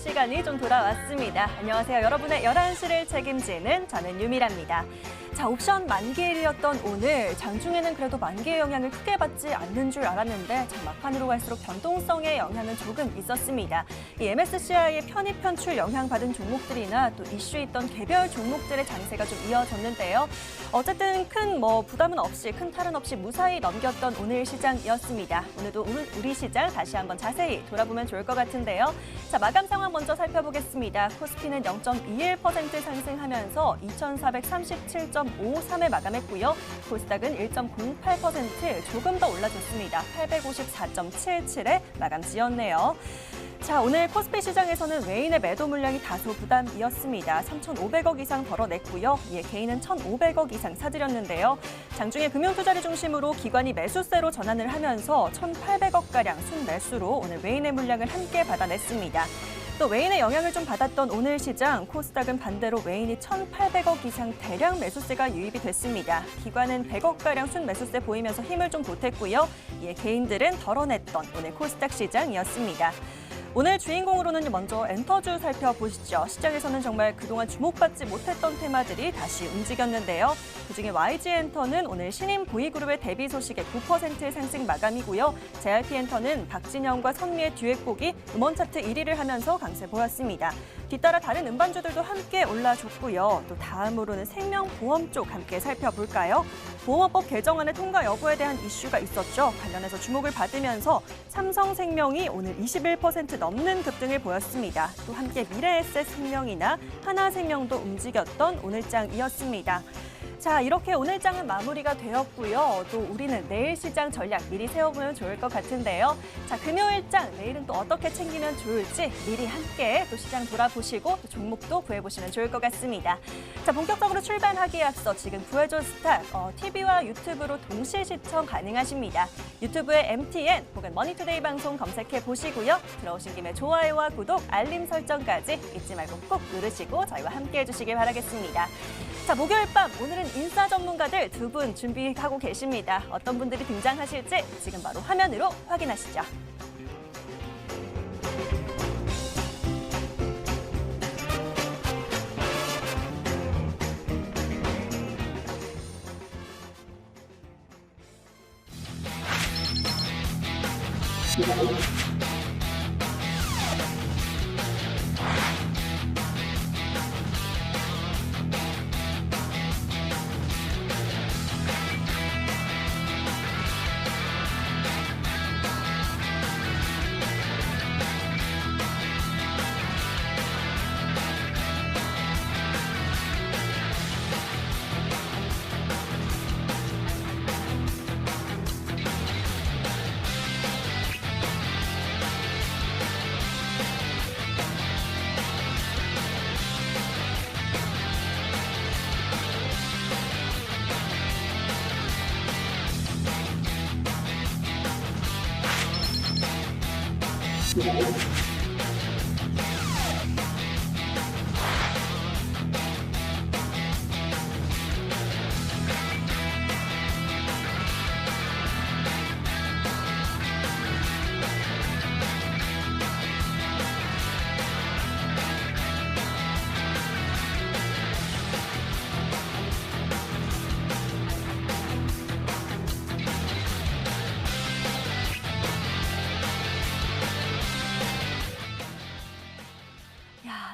시간이 좀 돌아왔습니다. 안녕하세요. 여러분의 11시를 책임지는 저는 유미라입니다. 자, 옵션 만기일이었던 오늘 장중에는 그래도 만기의 영향을 크게 받지 않는 줄 알았는데 참 막판으로 갈수록 변동성의 영향은 조금 있었습니다. 이 MSCI의 편입 편출 영향받은 종목들이나 또 이슈 있던 개별 종목들의 장세가 좀 이어졌는데요. 어쨌든 큰 부담은 없이 큰 탈은 없이 무사히 넘겼던 오늘 시장이었습니다. 오늘도 우리 시장 다시 한번 자세히 돌아보면 좋을 것 같은데요. 자, 마감 상황 먼저 살펴보겠습니다. 코스피는 0.21% 상승하면서 2,437.53에 마감했고요. 코스닥은 1.08% 조금 더 올라줬습니다. 854.77에 마감 지었네요. 자, 오늘 코스피 시장에서는 외인의 매도 물량이 다소 부담이었습니다. 3,500억 이상 벌어냈고요. 개인은 1,500억 이상 사들였는데요. 장중에 금융투자를 중심으로 기관이 매수세로 전환을 하면서 1,800억가량 순매수로 오늘 외인의 물량을 함께 받아냈습니다. 또 외인의 영향을 좀 받았던 오늘 시장, 코스닥은 반대로 외인이 1,800억 이상 대량 매수세가 유입이 됐습니다. 기관은 100억가량 순매수세 보이면서 힘을 좀 보탰고요. 개인들은 덜어냈던 오늘 코스닥 시장이었습니다. 오늘 주인공으로는 먼저 엔터주 살펴보시죠. 시장에서는 정말 그동안 주목받지 못했던 테마들이 다시 움직였는데요. 그중에 YG엔터는 오늘 신인 보이그룹의 데뷔 소식에 9% 상승 마감이고요. JYP엔터는 박진영과 선미의 듀엣곡이 음원 차트 1위를 하면서 강세 보였습니다. 뒤따라 다른 음반주들도 함께 올라줬고요. 또 다음으로는 생명보험 쪽 함께 살펴볼까요? 보험업법 개정안의 통과 여부에 대한 이슈가 있었죠. 관련해서 주목을 받으면서 삼성생명이 오늘 21% 넘는 급등을 보였습니다. 또 함께 미래에셋생명이나 하나생명도 움직였던 오늘장이었습니다. 자, 이렇게 오늘장은 마무리가 되었고요. 또 우리는 내일 시장 전략 미리 세워보면 좋을 것 같은데요. 자, 금요일장 내일은 또 어떻게 챙기면 좋을지 미리 함께 또 시장 돌아보시고 또 종목도 구해보시면 좋을 것 같습니다. 자, 본격적으로 출발하기에 앞서 지금 구해줘 스탁 TV와 유튜브로 동시 시청 가능하십니다. 유튜브에 MTN 혹은 머니투데이 방송 검색해 보시고요. 들어오신 김에 좋아요와 구독, 알림 설정까지 잊지 말고 꼭 누르시고 저희와 함께 해주시길 바라겠습니다. 자, 목요일 밤 오늘은 인싸 전문가들 두 분 준비하고 계십니다. 어떤 분들이 등장하실지 지금 바로 화면으로 확인하시죠.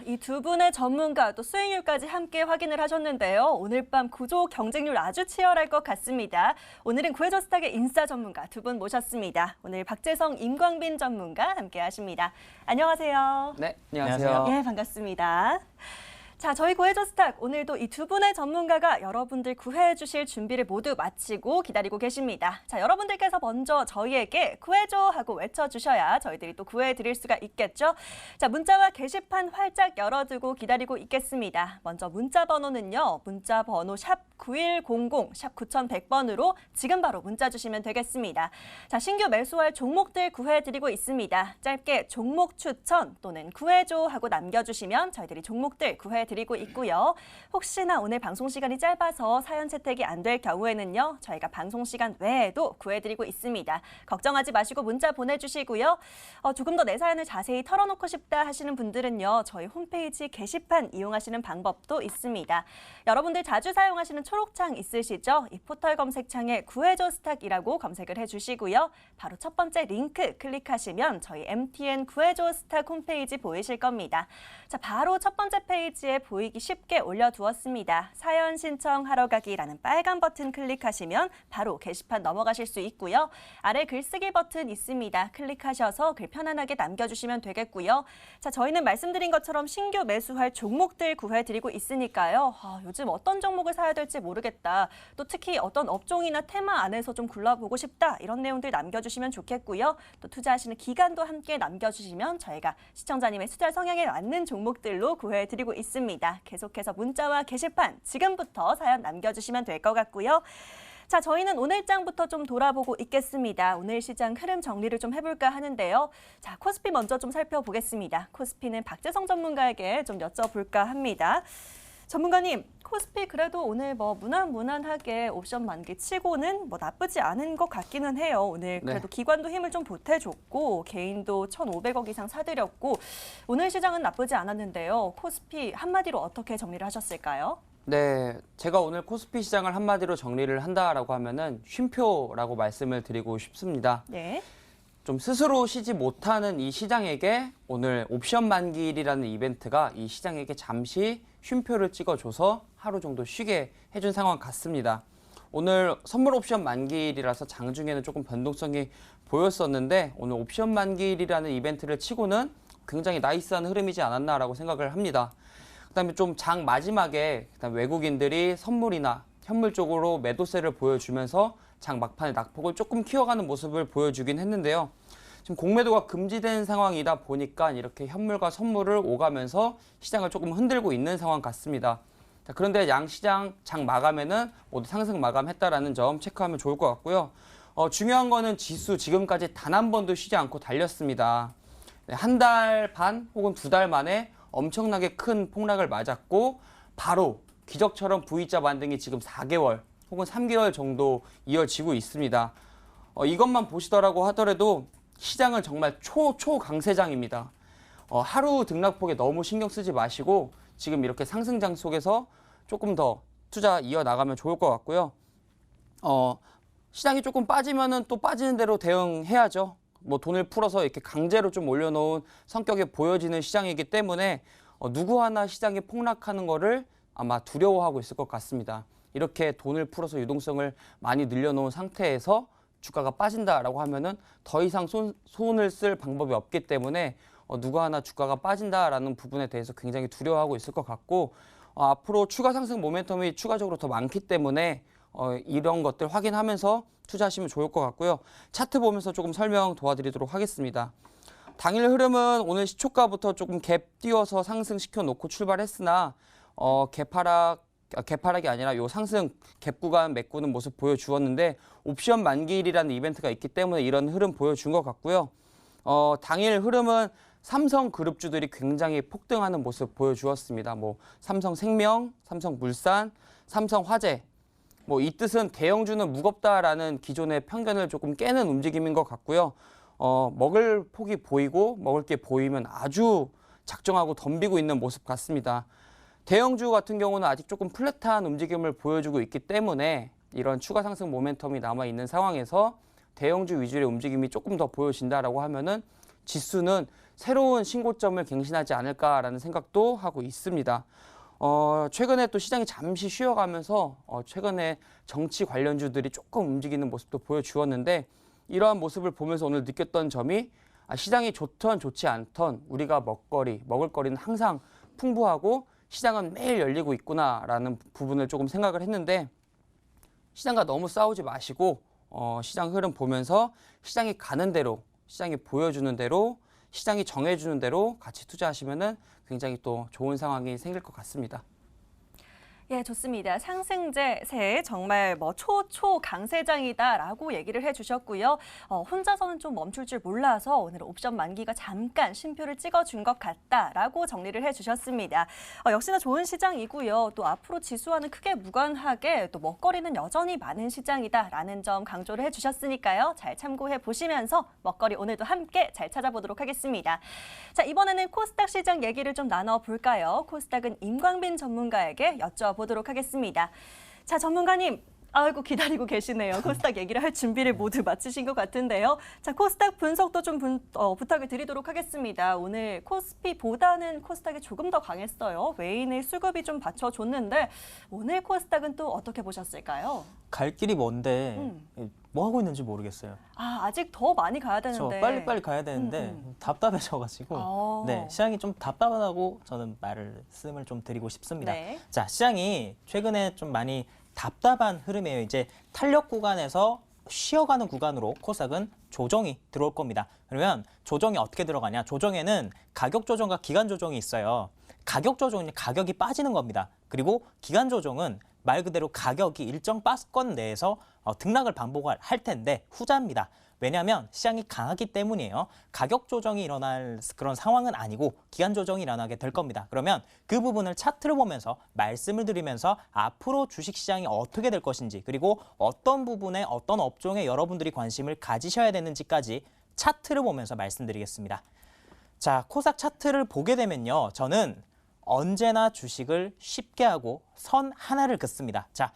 이 두 분의 전문가 또 수익률까지 함께 확인을 하셨는데요. 오늘 밤 구조 경쟁률 아주 치열할 것 같습니다. 오늘은 구해줘 스탁의 인싸 전문가 두 분 모셨습니다. 오늘 박재성, 임광빈 전문가 함께 하십니다. 안녕하세요. 네, 안녕하세요. 예, 반갑습니다. 자, 저희 구해줘 스탁 오늘도 이 두 분의 전문가가 여러분들 구해해 주실 준비를 모두 마치고 기다리고 계십니다. 자, 여러분들께서 먼저 저희에게 구해줘 하고 외쳐주셔야 저희들이 또 구해해 드릴 수가 있겠죠. 자, 문자와 게시판 활짝 열어두고 기다리고 있겠습니다. 먼저 문자 번호는요. 문자 번호 샵 9100, 샵 9100번으로 지금 바로 문자 주시면 되겠습니다. 자, 신규 매수할 종목들 구해해 드리고 있습니다. 짧게 종목 추천 또는 구해줘 하고 남겨주시면 저희들이 종목들 구해해 드립니다. 구해드리고 있고요. 혹시나 오늘 방송 시간이 짧아서 사연 채택이 안 될 경우에는요. 저희가 방송 시간 외에도 구해드리고 있습니다. 걱정하지 마시고 문자 보내주시고요. 조금 더 내 사연을 자세히 털어놓고 싶다 하시는 분들은요. 저희 홈페이지 게시판 이용하시는 방법도 있습니다. 여러분들 자주 사용하시는 초록창 있으시죠? 이 포털 검색창에 구해줘 스탁이라고 검색을 해주시고요. 바로 첫 번째 링크 클릭하시면 저희 MTN 구해줘 스탁 홈페이지 보이실 겁니다. 자, 바로 첫 번째 페이지에 보이기 쉽게 올려두었습니다. 사연 신청하러 가기라는 빨간 버튼 클릭하시면 바로 게시판 넘어가실 수 있고요. 아래 글쓰기 버튼 있습니다. 클릭하셔서 글 편안하게 남겨주시면 되겠고요. 자, 저희는 말씀드린 것처럼 신규 매수할 종목들 구해드리고 있으니까요. 요즘 어떤 종목을 사야 될지 모르겠다. 또 특히 어떤 업종이나 테마 안에서 좀 굴러보고 싶다. 이런 내용들 남겨주시면 좋겠고요. 또 투자하시는 기간도 함께 남겨주시면 저희가 시청자님의 투자 성향에 맞는 종목들로 구해드리고 있습니다. 계속해서 문자와 게시판 지금부터 사연 남겨주시면 될 것 같고요. 자, 저희는 오늘장부터 좀 돌아보고 있겠습니다. 오늘 시장 흐름 정리를 좀 해볼까 하는데요. 자, 코스피 먼저 좀 살펴보겠습니다. 코스피는 박재성 전문가에게 좀 여쭤볼까 합니다. 전문가님, 코스피 그래도 오늘 무난무난하게 옵션 만기 치고는 나쁘지 않은 것 같기는 해요. 오늘 그래도 기관도 힘을 좀 보태줬고 개인도 1,500억 이상 사들였고 오늘 시장은 나쁘지 않았는데요. 코스피 한마디로 어떻게 정리를 하셨을까요? 네, 제가 오늘 코스피 시장을 한마디로 정리를 한다라고 하면은 쉼표라고 말씀을 드리고 싶습니다. 네. 좀 스스로 쉬지 못하는 이 시장에게 오늘 옵션 만기일이라는 이벤트가 이 시장에게 잠시 쉼표를 찍어줘서 하루 정도 쉬게 해준 상황 같습니다. 오늘 선물 옵션 만기일이라서 장중에는 조금 변동성이 보였었는데 오늘 옵션 만기일이라는 이벤트를 치고는 굉장히 나이스한 흐름이지 않았나라고 생각을 합니다. 그다음에 좀 장 마지막에 외국인들이 선물이나 현물 쪽으로 매도세를 보여주면서 장 막판에 낙폭을 조금 키워가는 모습을 보여주긴 했는데요. 지금 공매도가 금지된 상황이다 보니까 이렇게 현물과 선물을 오가면서 시장을 조금 흔들고 있는 상황 같습니다. 자, 그런데 양시장 장 마감에는 모두 상승 마감했다라는 점 체크하면 좋을 것 같고요. 중요한 거는 지수 지금까지 단 한 번도 쉬지 않고 달렸습니다. 네, 한 달 반 혹은 2달 만에 엄청나게 큰 폭락을 맞았고 바로 기적처럼 V자 반등이 지금 4개월 혹은 3개월 정도 이어지고 있습니다. 이것만 보시더라고 하더라도 시장은 정말 초강세장입니다. 하루 등락폭에 너무 신경 쓰지 마시고 지금 이렇게 상승장 속에서 조금 더 투자 이어나가면 좋을 것 같고요. 시장이 조금 빠지면은 또 빠지는 대로 대응해야죠. 돈을 풀어서 이렇게 강제로 좀 올려놓은 성격이 보여지는 시장이기 때문에 누구 하나 시장이 폭락하는 거를 아마 두려워하고 있을 것 같습니다. 이렇게 돈을 풀어서 유동성을 많이 늘려놓은 상태에서 주가가 빠진다라고 하면은 더 이상 손을 쓸 방법이 없기 때문에 누구 하나 주가가 빠진다라는 부분에 대해서 굉장히 두려워하고 있을 것 같고 앞으로 추가 상승 모멘텀이 추가적으로 더 많기 때문에 이런 것들 확인하면서 투자하시면 좋을 것 같고요. 차트 보면서 조금 설명 도와드리도록 하겠습니다. 당일 흐름은 오늘 시초가부터 조금 갭 띄워서 상승시켜 놓고 출발했으나 개파락이 아니라 요 상승 갭 구간 메꾸는 모습 보여주었는데 옵션 만기일이라는 이벤트가 있기 때문에 이런 흐름 보여준 것 같고요. 당일 흐름은 삼성그룹주들이 굉장히 폭등하는 모습 보여주었습니다. 삼성생명, 삼성물산, 삼성화재. 이 뜻은 대형주는 무겁다라는 기존의 편견을 조금 깨는 움직임인 것 같고요. 먹을 폭이 보이고 먹을 게 보이면 아주 작정하고 덤비고 있는 모습 같습니다. 대형주 같은 경우는 아직 조금 플랫한 움직임을 보여주고 있기 때문에 이런 추가 상승 모멘텀이 남아있는 상황에서 대형주 위주의 움직임이 조금 더 보여진다라고 하면은 지수는 새로운 신고점을 갱신하지 않을까라는 생각도 하고 있습니다. 최근에 또 시장이 잠시 쉬어가면서 최근에 정치 관련주들이 조금 움직이는 모습도 보여주었는데 이러한 모습을 보면서 오늘 느꼈던 점이 시장이 좋던 좋지 않던 우리가 먹을 거리는 항상 풍부하고 시장은 매일 열리고 있구나라는 부분을 조금 생각을 했는데 시장과 너무 싸우지 마시고 시장 흐름 보면서 시장이 가는 대로 시장이 보여주는 대로 시장이 정해주는 대로 같이 투자하시면은 굉장히 또 좋은 상황이 생길 것 같습니다. 예, 좋습니다. 상승세 정말 초초 강세장이다라고 얘기를 해주셨고요. 혼자서는 좀 멈출 줄 몰라서 오늘 옵션 만기가 잠깐 쉼표를 찍어준 것 같다라고 정리를 해주셨습니다. 역시나 좋은 시장이고요. 또 앞으로 지수와는 크게 무관하게 또 먹거리는 여전히 많은 시장이다라는 점 강조를 해주셨으니까요. 잘 참고해 보시면서 먹거리 오늘도 함께 잘 찾아보도록 하겠습니다. 자, 이번에는 코스닥 시장 얘기를 좀 나눠볼까요? 코스닥은 임광빈 전문가에게 여쭤보도록 하겠습니다. 자, 전문가님. 아이고 기다리고 계시네요. 코스닥 얘기를 할 준비를 모두 마치신 것 같은데요. 자, 코스닥 분석도 좀 부탁을 드리도록 하겠습니다. 오늘 코스피보다는 코스닥이 조금 더 강했어요. 외인의 수급이 좀 받쳐줬는데 오늘 코스닥은 또 어떻게 보셨을까요? 갈 길이 먼데 뭐 하고 있는지 모르겠어요. 아직 더 많이 가야 되는데. 빨리빨리 가야 되는데 답답해져가지고 네, 시장이 좀 답답하다고 저는 말씀을 좀 드리고 싶습니다. 네. 자, 시장이 최근에 좀 많이 답답한 흐름이에요. 이제 탄력 구간에서 쉬어가는 구간으로 코스닥은 조정이 들어올 겁니다. 그러면 조정이 어떻게 들어가냐? 조정에는 가격 조정과 기간 조정이 있어요. 가격 조정은 가격이 빠지는 겁니다. 그리고 기간 조정은 말 그대로 가격이 일정 박스권 내에서 등락을 반복할 텐데 후자입니다. 왜냐하면 시장이 강하기 때문이에요. 가격 조정이 일어날 그런 상황은 아니고 기간 조정이 일어나게 될 겁니다. 그러면 그 부분을 차트를 보면서 말씀을 드리면서 앞으로 주식시장이 어떻게 될 것인지 그리고 어떤 부분에 어떤 업종에 여러분들이 관심을 가지셔야 되는지까지 차트를 보면서 말씀드리겠습니다. 자, 코스닥 차트를 보게 되면요. 저는 언제나 주식을 쉽게 하고 선 하나를 긋습니다. 자,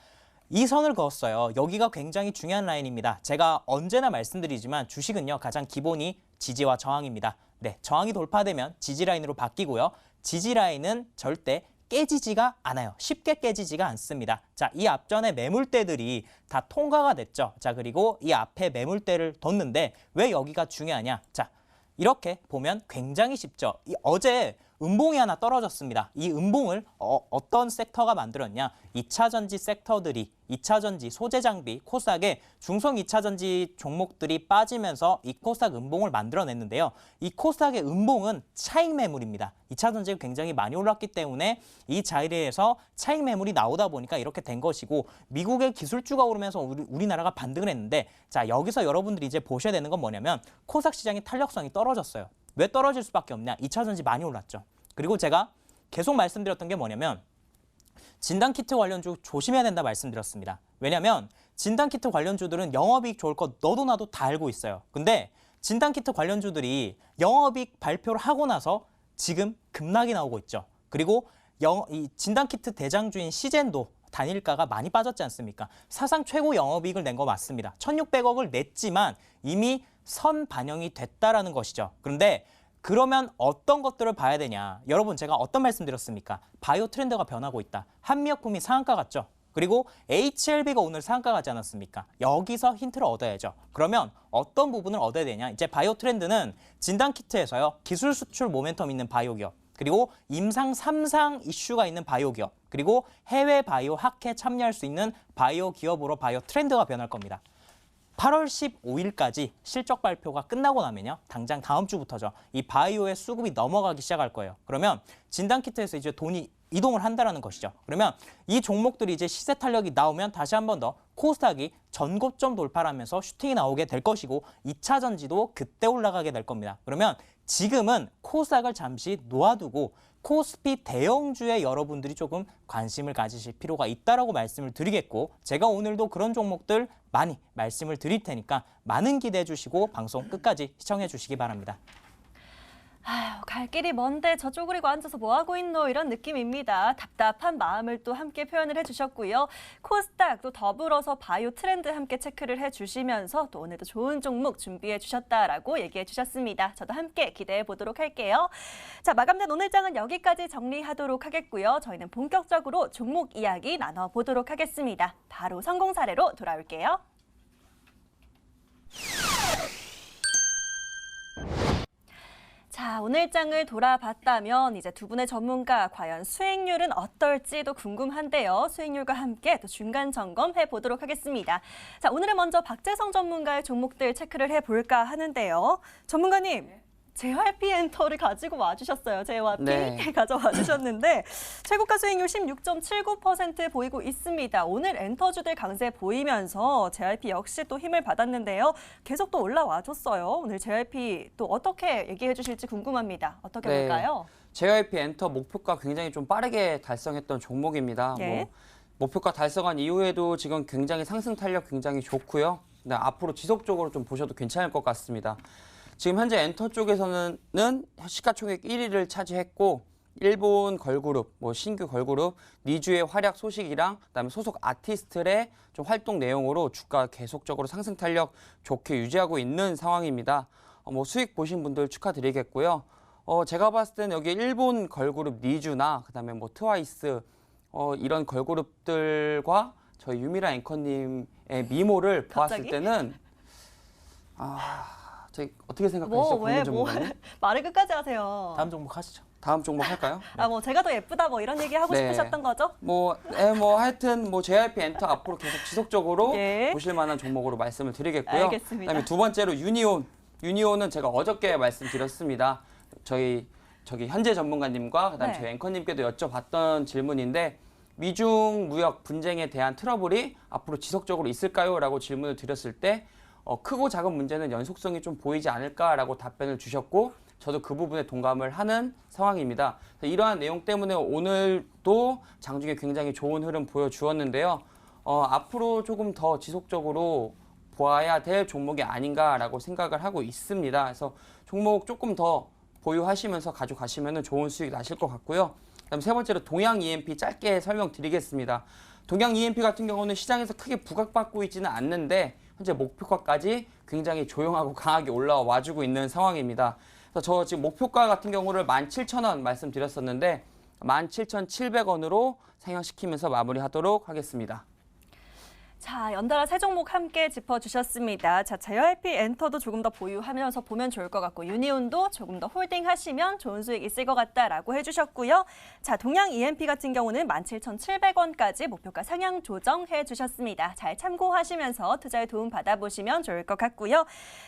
이 선을 그었어요. 여기가 굉장히 중요한 라인입니다. 제가 언제나 말씀드리지만 주식은요. 가장 기본이 지지와 저항입니다. 네, 저항이 돌파되면 지지 라인으로 바뀌고요. 지지 라인은 절대 깨지지가 않아요. 쉽게 깨지지가 않습니다. 자, 이 앞전에 매물대들이 다 통과가 됐죠. 자, 그리고 이 앞에 매물대를 뒀는데 왜 여기가 중요하냐? 자, 이렇게 보면 굉장히 쉽죠. 어제 음봉이 하나 떨어졌습니다. 이 음봉을 어떤 섹터가 만들었냐? 2차전지 섹터들이 2차전지, 소재장비, 코스닥의 중성 2차전지 종목들이 빠지면서 이 코스닥 음봉을 만들어냈는데요. 이 코스닥의 음봉은 차익 매물입니다. 2차전지가 굉장히 많이 올랐기 때문에 이 자리에서 차익 매물이 나오다 보니까 이렇게 된 것이고 미국의 기술주가 오르면서 우리나라가 반등을 했는데 자, 여기서 여러분들이 이제 보셔야 되는 건 뭐냐면 코스닥 시장의 탄력성이 떨어졌어요. 왜 떨어질 수밖에 없냐? 2차전지 많이 올랐죠. 그리고 제가 계속 말씀드렸던 게 뭐냐면 진단키트 관련주 조심해야 된다 말씀드렸습니다. 왜냐하면 진단키트 관련주들은 영업이익 좋을 거 너도 나도 다 알고 있어요. 근데 진단키트 관련주들이 영업이익 발표를 하고 나서 지금 급락이 나오고 있죠. 그리고 이 진단키트 대장주인 시젠도 단일가가 많이 빠졌지 않습니까? 사상 최고 영업이익을 낸 거 맞습니다. 1,600억을 냈지만 이미 선 반영이 됐다라는 것이죠. 그런데 그러면 어떤 것들을 봐야 되냐? 여러분 제가 어떤 말씀 드렸습니까? 바이오 트렌드가 변하고 있다. 한미약품이 상한가 갔죠. 그리고 HLB가 오늘 상한가 가지 않았습니까? 여기서 힌트를 얻어야죠. 그러면 어떤 부분을 얻어야 되냐? 이제 바이오 트렌드는 진단키트에서요. 기술 수출 모멘텀 있는 바이오 기업. 그리고 임상 3상 이슈가 있는 바이오 기업. 그리고 해외 바이오 학회에 참여할 수 있는 바이오 기업으로 바이오 트렌드가 변할 겁니다. 8월 15일까지 실적 발표가 끝나고 나면요. 당장 다음 주부터죠. 이 바이오의 수급이 넘어가기 시작할 거예요. 그러면 진단키트에서 이제 돈이 이동을 한다라는 것이죠. 그러면 이 종목들이 이제 시세 탄력이 나오면 다시 한 번 더 코스닥이 전고점 돌파를 하면서 슈팅이 나오게 될 것이고 2차 전지도 그때 올라가게 될 겁니다. 그러면 지금은 코스닥을 잠시 놓아두고 코스피 대형주에 여러분들이 조금 관심을 가지실 필요가 있다라고 말씀을 드리겠고 제가 오늘도 그런 종목들 많이 말씀을 드릴 테니까 많은 기대해 주시고 방송 끝까지 시청해 주시기 바랍니다. 아유, 갈 길이 먼데 저쪽으로 이고 앉아서 뭐하고 있노 이런 느낌입니다. 답답한 마음을 또 함께 표현을 해주셨고요. 코스닥 또 더불어서 바이오 트렌드 함께 체크를 해주시면서 또 오늘도 좋은 종목 준비해 주셨다라고 얘기해 주셨습니다. 저도 함께 기대해 보도록 할게요. 자, 마감된 오늘장은 여기까지 정리하도록 하겠고요. 저희는 본격적으로 종목 이야기 나눠보도록 하겠습니다. 바로 성공 사례로 돌아올게요. 자, 오늘장을 돌아봤다면 이제 두 분의 전문가 과연 수익률은 어떨지도 궁금한데요. 수익률과 함께 또 중간 점검해 보도록 하겠습니다. 자, 오늘은 먼저 박재성 전문가의 종목들 체크를 해볼까 하는데요. 전문가님, JYP 엔터를 가지고 와주셨어요. JYP 네. 가져와 주셨는데 최고가 수익률 16.79% 보이고 있습니다. 오늘 엔터주들 강세 보이면서 JYP 역시 또 힘을 받았는데요. 계속 또 올라와 줬어요. 오늘 JYP 또 어떻게 얘기해 주실지 궁금합니다. 어떻게 네. 볼까요? JYP 엔터 목표가 굉장히 좀 빠르게 달성했던 종목입니다. 예. 뭐 목표가 달성한 이후에도 지금 굉장히 상승 탄력 굉장히 좋고요. 네, 앞으로 지속적으로 좀 보셔도 괜찮을 것 같습니다. 지금 현재 엔터 쪽에서는 시가총액 1위를 차지했고 일본 걸그룹, 뭐 신규 걸그룹, 니쥬의 활약 소식이랑 그다음에 소속 아티스트의 좀 활동 내용으로 주가 계속적으로 상승 탄력 좋게 유지하고 있는 상황입니다. 뭐 수익 보신 분들 축하드리겠고요. 제가 봤을 때는 여기 일본 걸그룹 니쥬나 그다음에 뭐 트와이스 이런 걸그룹들과 저희 유미라 앵커님의 미모를 보았을 갑자기? 때는 저희 어떻게 생각하시죠, 왜, 공론 전문가님? 말을 끝까지 하세요. 다음 종목 하시죠. 다음 종목 할까요? 뭐 제가 더 예쁘다 뭐 이런 얘기 하고 네. 싶으셨던 거죠? 뭐 하여튼 뭐 JYP 엔터 앞으로 계속 지속적으로 예. 보실 만한 종목으로 말씀을 드리겠고요. 알겠습니다. 그다음에 두 번째로 유니온은 제가 어저께 말씀드렸습니다. 저기 현재 전문가님과 그다음에 네. 저희 앵커님께도 여쭤봤던 질문인데 미중 무역 분쟁에 대한 트러블이 앞으로 지속적으로 있을까요? 라고 질문을 드렸을 때 크고 작은 문제는 연속성이 좀 보이지 않을까라고 답변을 주셨고 저도 그 부분에 동감을 하는 상황입니다. 이러한 내용 때문에 오늘도 장중에 굉장히 좋은 흐름 보여주었는데요. 앞으로 조금 더 지속적으로 보아야 될 종목이 아닌가라고 생각을 하고 있습니다. 그래서 종목 조금 더 보유하시면서 가져가시면 좋은 수익 나실 것 같고요. 그다음 세 번째로 동양 EMP 짧게 설명드리겠습니다. 동양 EMP 같은 경우는 시장에서 크게 부각받고 있지는 않는데 현재 목표가까지 굉장히 조용하고 강하게 올라와주고 있는 상황입니다. 그래서 저 지금 목표가 같은 경우를 17,000원 말씀드렸었는데 17,700원으로 상향시키면서 마무리하도록 하겠습니다. 자, 연달아 세 종목 함께 짚어주셨습니다. 자, JYP 엔터도 조금 더 보유하면서 보면 좋을 것 같고 유니온도 조금 더 홀딩하시면 좋은 수익 있을 것 같다라고 해주셨고요. 자, 동양 EMP 같은 경우는 17,700원까지 목표가 상향 조정해 주셨습니다. 잘 참고하시면서 투자에 도움 받아보시면 좋을 것 같고요.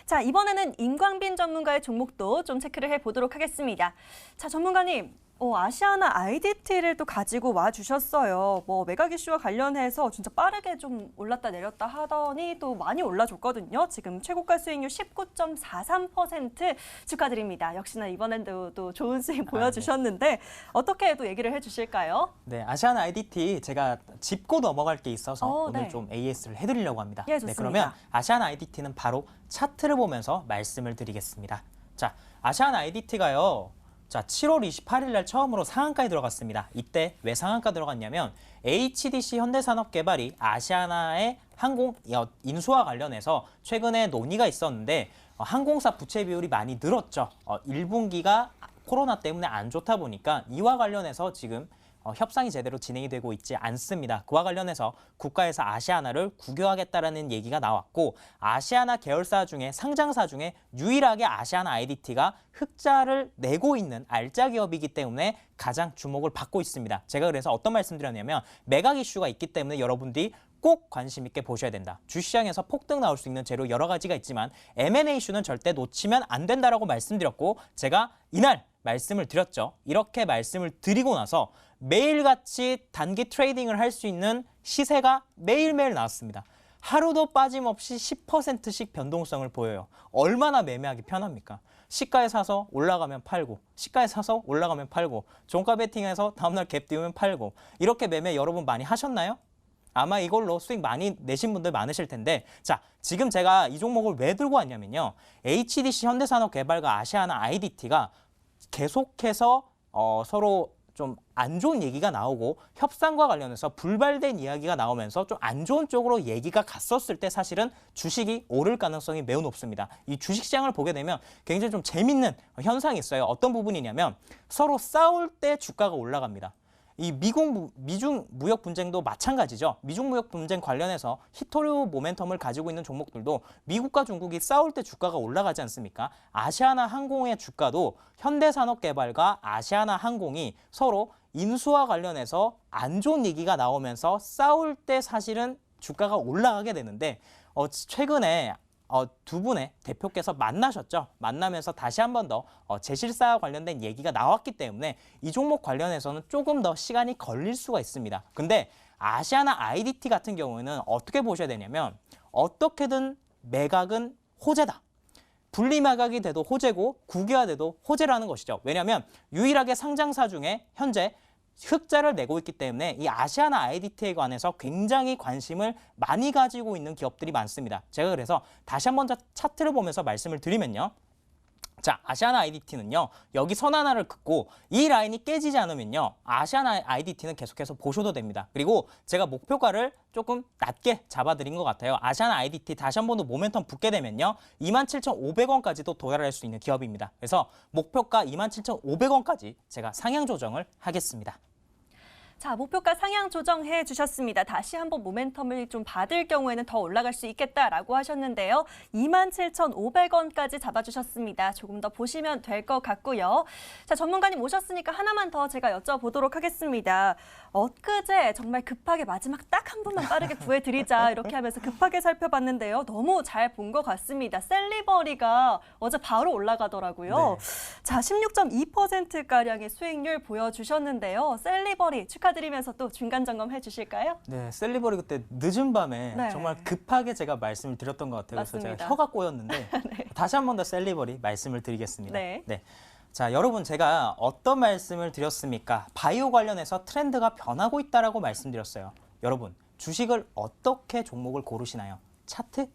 자, 이번에는 임광빈 전문가의 종목도 좀 체크를 해보도록 하겠습니다. 자, 전문가님. 아시아나 IDT를 또 가지고 와 주셨어요. 뭐 매각 이슈와 관련해서 진짜 빠르게 좀 올랐다 내렸다 하더니 또 많이 올라줬거든요. 지금 최고가 수익률 19.43% 축하드립니다. 역시나 이번에도 또 좋은 수익 보여주셨는데 어떻게 또 얘기를 해주실까요? 네, 아시아나 IDT 제가 짚고 넘어갈 게 있어서 오늘 네. 좀 AS를 해드리려고 합니다. 예, 좋습니다. 그러면 아시아나 IDT는 바로 차트를 보면서 말씀을 드리겠습니다. 자, 아시아나 IDT가요. 자, 7월 28일 날 처음으로 상한가에 들어갔습니다. 이때 왜 상한가 들어갔냐면 HDC 현대산업개발이 아시아나의 항공 인수와 관련해서 최근에 논의가 있었는데 항공사 부채 비율이 많이 늘었죠. 1분기가 코로나 때문에 안 좋다 보니까 이와 관련해서 지금 협상이 제대로 진행이 되고 있지 않습니다. 그와 관련해서 국가에서 아시아나를 국유하겠다라는 얘기가 나왔고 아시아나 계열사 중에 상장사 중에 유일하게 아시아나 IDT가 흑자를 내고 있는 알짜 기업이기 때문에 가장 주목을 받고 있습니다. 제가 그래서 어떤 말씀 드렸냐면 매각 이슈가 있기 때문에 여러분들이 꼭 관심 있게 보셔야 된다. 주시장에서 폭등 나올 수 있는 재료 여러 가지가 있지만 M&A 이슈는 절대 놓치면 안 된다라고 말씀드렸고 제가 이날 말씀을 드렸죠. 이렇게 말씀을 드리고 나서 매일같이 단기 트레이딩을 할 수 있는 시세가 매일매일 나왔습니다. 하루도 빠짐없이 10%씩 변동성을 보여요. 얼마나 매매하기 편합니까? 시가에 사서 올라가면 팔고, 시가에 사서 올라가면 팔고, 종가 베팅해서 다음날 갭 띄우면 팔고 이렇게 매매 여러분 많이 하셨나요? 아마 이걸로 수익 많이 내신 분들 많으실 텐데 자, 지금 제가 이 종목을 왜 들고 왔냐면요. HDC 현대산업개발과 아시아나 IDT가 계속해서 서로 좀 안 좋은 얘기가 나오고 협상과 관련해서 불발된 이야기가 나오면서 좀 안 좋은 쪽으로 얘기가 갔었을 때 사실은 주식이 오를 가능성이 매우 높습니다. 이 주식시장을 보게 되면 굉장히 좀 재밌는 현상이 있어요. 어떤 부분이냐면 서로 싸울 때 주가가 올라갑니다. 이 미중 무역 분쟁도 마찬가지죠. 미중 무역 분쟁 관련해서 히토류 모멘텀을 가지고 있는 종목들도 미국과 중국이 싸울 때 주가가 올라가지 않습니까? 아시아나 항공의 주가도 현대산업개발과 아시아나 항공이 서로 인수와 관련해서 안 좋은 얘기가 나오면서 싸울 때 사실은 주가가 올라가게 되는데 최근에 두 분의 대표께서 만나셨죠. 만나면서 다시 한 번 더 제실사와 관련된 얘기가 나왔기 때문에 이 종목 관련해서는 조금 더 시간이 걸릴 수가 있습니다. 근데 아시아나 IDT 같은 경우에는 어떻게 보셔야 되냐면 어떻게든 매각은 호재다. 분리 매각이 돼도 호재고 국유화돼도 호재라는 것이죠. 왜냐하면 유일하게 상장사 중에 현재 흑자를 내고 있기 때문에 이 아시아나 IDT에 관해서 굉장히 관심을 많이 가지고 있는 기업들이 많습니다. 제가 그래서 다시 한 번 차트를 보면서 말씀을 드리면요. 자, 아시아나 IDT는요. 여기 선 하나를 긋고 이 라인이 깨지지 않으면요. 아시아나 IDT는 계속해서 보셔도 됩니다. 그리고 제가 목표가를 조금 낮게 잡아드린 것 같아요. 아시아나 IDT 다시 한 번 더 모멘텀 붙게 되면요. 27,500원까지도 도달할 수 있는 기업입니다. 그래서 목표가 27,500원까지 제가 상향 조정을 하겠습니다. 자, 목표가 상향 조정해 주셨습니다. 다시 한번 모멘텀을 좀 받을 경우에는 더 올라갈 수 있겠다라고 하셨는데요. 27,500원까지 잡아주셨습니다. 조금 더 보시면 될 것 같고요. 자, 전문가님 오셨으니까 하나만 더 제가 여쭤보도록 하겠습니다. 엊그제 정말 급하게 마지막 딱 한 분만 빠르게 구해드리자 이렇게 하면서 급하게 살펴봤는데요. 너무 잘 본 것 같습니다. 셀리버리가 어제 바로 올라가더라고요. 네. 자, 16.2%가량의 수익률 보여주셨는데요. 셀리버리 축하드리면서 또 중간 점검 해주실까요? 네, 셀리버리 그때 늦은 밤에 네. 정말 급하게 제가 말씀을 드렸던 것 같아요. 그래서 맞습니다. 제가 혀가 꼬였는데 네. 다시 한 번 더 셀리버리 말씀을 드리겠습니다. 네. 자, 여러분 제가 어떤 말씀을 드렸습니까? 바이오 관련해서 트렌드가 변하고 있다라고 말씀드렸어요. 여러분, 주식을 어떻게 종목을 고르시나요? 차트?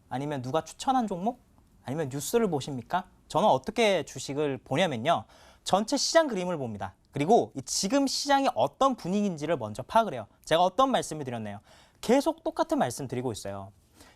아니면 누가 추천한 종목? 아니면 뉴스를 보십니까? 저는 어떻게 주식을 보냐면요. 전체 시장 그림을 봅니다. 그리고 지금 시장이 어떤 분위기인지를 먼저 파악을 해요. 제가 어떤 말씀을 드렸나요? 계속 똑같은 말씀 드리고 있어요.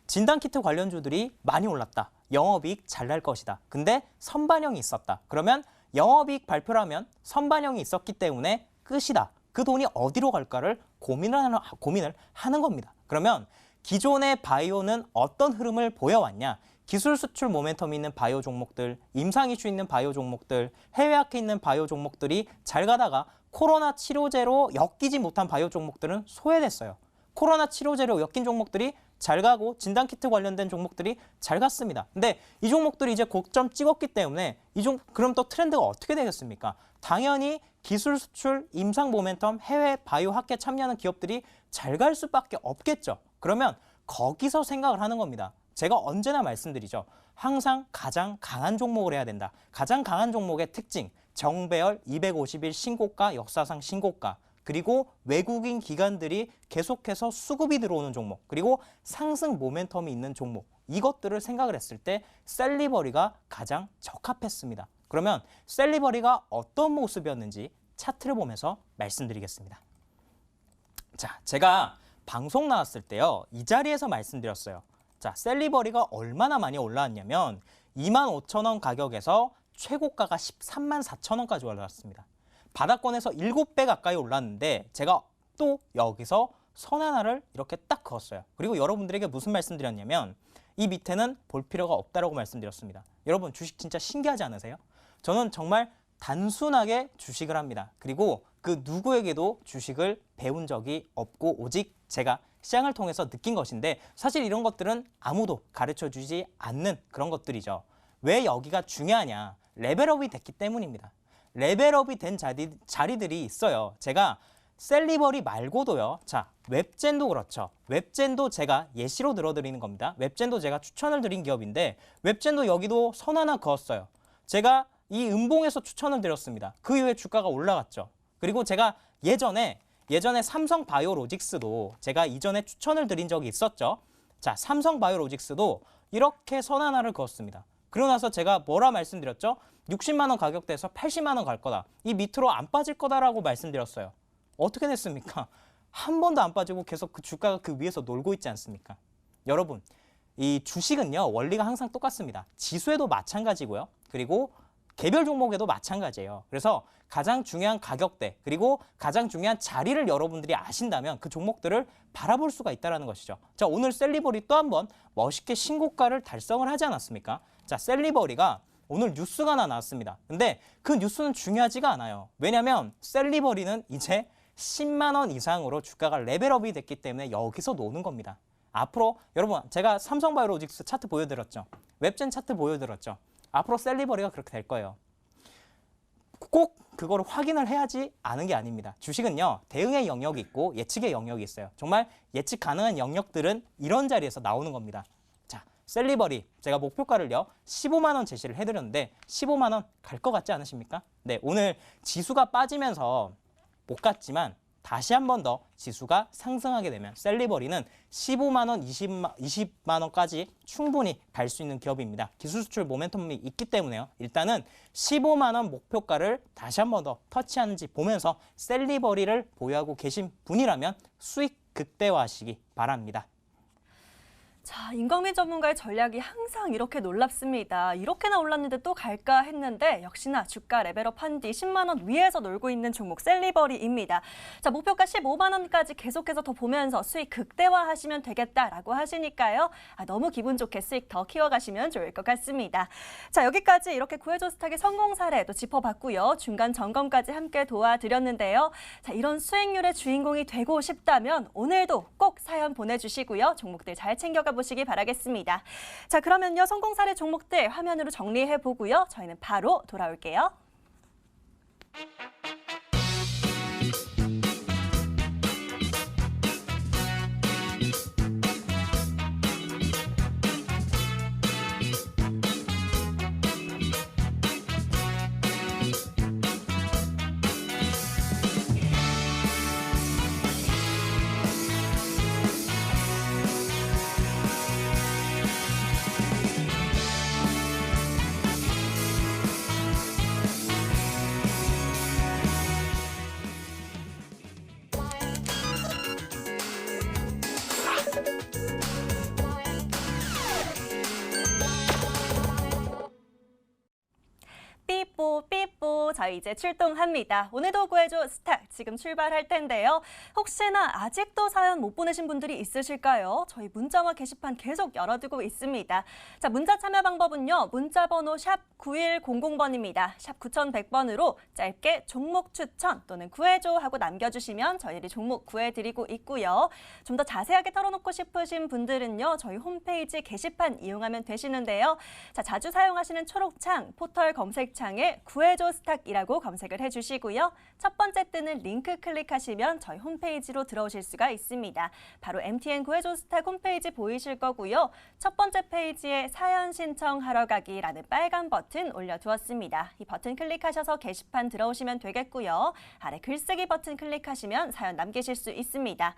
진단키트 관련주들이 많이 올랐다. 영업이익 잘 날 것이다. 근데 선반영이 있었다. 그러면 영업이익 발표를 하면 선반영이 있었기 때문에 끝이다. 그 돈이 어디로 갈까를 고민을 하는 겁니다. 그러면 기존의 바이오는 어떤 흐름을 보여왔냐? 기술 수출 모멘텀이 있는 바이오 종목들, 임상 이슈 있는 바이오 종목들, 해외 학회 있는 바이오 종목들이 잘 가다가 코로나 치료제로 엮이지 못한 바이오 종목들은 소외됐어요. 코로나 치료제로 엮인 종목들이 잘 가고 진단키트 관련된 종목들이 잘 갔습니다. 근데 이 종목들이 이제 고점 찍었기 때문에 그럼 또 트렌드가 어떻게 되겠습니까? 당연히 기술 수출, 임상 모멘텀, 해외 바이오 학회 참여하는 기업들이 잘 갈 수밖에 없겠죠. 그러면 거기서 생각을 하는 겁니다. 제가 언제나 말씀드리죠. 항상 가장 강한 종목을 해야 된다. 가장 강한 종목의 특징, 정배열 250일 신고가, 역사상 신고가, 그리고 외국인 기관들이 계속해서 수급이 들어오는 종목, 그리고 상승 모멘텀이 있는 종목, 이것들을 생각을 했을 때 셀리버리가 가장 적합했습니다. 그러면 셀리버리가 어떤 모습이었는지 차트를 보면서 말씀드리겠습니다. 자, 제가 방송 나왔을 때요, 이 자리에서 말씀드렸어요. 자, 셀리버리가 얼마나 많이 올라왔냐면 25,000원 가격에서 최고가가 134,000원까지 올라왔습니다. 바닥권에서 7배 가까이 올랐는데 제가 또 여기서 선 하나를 이렇게 딱 그었어요. 그리고 여러분들에게 무슨 말씀드렸냐면 이 밑에는 볼 필요가 없다라고 말씀드렸습니다. 여러분, 주식 진짜 신기하지 않으세요? 저는 정말 단순하게 주식을 합니다. 그리고 그 누구에게도 주식을 배운 적이 없고 오직 제가 시장을 통해서 느낀 것인데, 사실 이런 것들은 아무도 가르쳐주지 않는 그런 것들이죠. 왜 여기가 중요하냐? 레벨업이 됐기 때문입니다. 레벨업이 된 자리들이 있어요. 제가 셀리버리 말고도요. 자, 웹젠도 그렇죠. 웹젠도 제가 예시로 들어드리는 겁니다. 웹젠도 제가 추천을 드린 기업인데 웹젠도 여기도 선 하나 그었어요. 제가 이 음봉에서 추천을 드렸습니다. 그 이후에 주가가 올라갔죠. 그리고 제가 예전에 삼성바이오로직스도 제가 이전에 추천을 드린 적이 있었죠. 자, 삼성바이오로직스도 이렇게 선 하나를 그었습니다. 그러고 나서 제가 뭐라 말씀드렸죠? 60만 원 가격대에서 80만 원 갈 거다. 이 밑으로 안 빠질 거다라고 말씀드렸어요. 어떻게 됐습니까? 한 번도 안 빠지고 계속 그 주가가 그 위에서 놀고 있지 않습니까? 여러분, 이 주식은요, 원리가 항상 똑같습니다. 지수에도 마찬가지고요. 그리고 개별 종목에도 마찬가지예요. 그래서 가장 중요한 가격대, 그리고 가장 중요한 자리를 여러분들이 아신다면 그 종목들을 바라볼 수가 있다는 것이죠. 자, 오늘 셀리버리 또 한 번 멋있게 신고가를 달성을 하지 않았습니까? 자, 셀리버리가 오늘 뉴스가 하나 나왔습니다. 근데 그 뉴스는 중요하지가 않아요. 왜냐하면 셀리버리는 이제 10만 원 이상으로 주가가 레벨업이 됐기 때문에 여기서 노는 겁니다. 앞으로 여러분 제가 삼성바이오로직스 차트 보여드렸죠. 웹젠 차트 보여드렸죠. 앞으로 셀리버리가 그렇게 될 거예요. 꼭 그거를 확인을 해야지 아는 게 아닙니다. 주식은요, 대응의 영역이 있고 예측의 영역이 있어요. 정말 예측 가능한 영역들은 이런 자리에서 나오는 겁니다. 자, 셀리버리 제가 목표가를요 15만 원 제시를 해드렸는데 15만 원 갈 것 같지 않으십니까? 네, 오늘 지수가 빠지면서 못 갔지만 다시 한 번 더 지수가 상승하게 되면 셀리버리는 15만 원, 20만 원까지 충분히 갈 수 있는 기업입니다. 기술 수출 모멘텀이 있기 때문에요. 일단은 15만 원 목표가를 다시 한 번 더 터치하는지 보면서 셀리버리를 보유하고 계신 분이라면 수익 극대화하시기 바랍니다. 자, 임광민 전문가의 전략이 항상 이렇게 놀랍습니다. 이렇게나 올랐는데 또 갈까 했는데 역시나 주가 레벨업 한 뒤 10만 원 위에서 놀고 있는 종목 셀리버리입니다. 자, 목표가 15만 원까지 계속해서 더 보면서 수익 극대화하시면 되겠다라고 하시니까요. 너무 기분 좋게 수익 더 키워가시면 좋을 것 같습니다. 자, 여기까지 이렇게 구해줘 스탁의 성공 사례도 짚어봤고요. 중간 점검까지 함께 도와드렸는데요. 자, 이런 수익률의 주인공이 되고 싶다면 오늘도 꼭 사연 보내주시고요. 종목들 잘 챙겨가 보시기 바라겠습니다. 자, 그러면요. 성공 사례 종목들 화면으로 정리해 보고요. 저희는 바로 돌아올게요. 삐뽀 저희 이제 출동합니다. 오늘도 구해줘 스탁 지금 출발할 텐데요. 혹시나 아직도 사연 못 보내신 분들이 있으실까요? 저희 문자와 게시판 계속 열어두고 있습니다. 자, 문자 참여 방법은요. 문자 번호 샵 9100번입니다. 샵 9100번으로 짧게 종목 추천 또는 구해줘 하고 남겨주시면 저희들이 종목 구해드리고 있고요. 좀 더 자세하게 털어놓고 싶으신 분들은요. 저희 홈페이지 게시판 이용하면 되시는데요. 자, 자주 사용하시는 초록창 포털 검색창에 구해줘 스탁이라고 검색을 해주시고요. 첫 번째 뜨는 링크 클릭하시면 저희 홈페이지로 들어오실 수가 있습니다. 바로 MTN 구해줘 스탁 홈페이지 보이실 거고요. 첫 번째 페이지에 사연 신청하러 가기라는 빨간 버튼 올려두었습니다. 이 버튼 클릭하셔서 게시판 들어오시면 되겠고요. 아래 글쓰기 버튼 클릭하시면 사연 남기실 수 있습니다.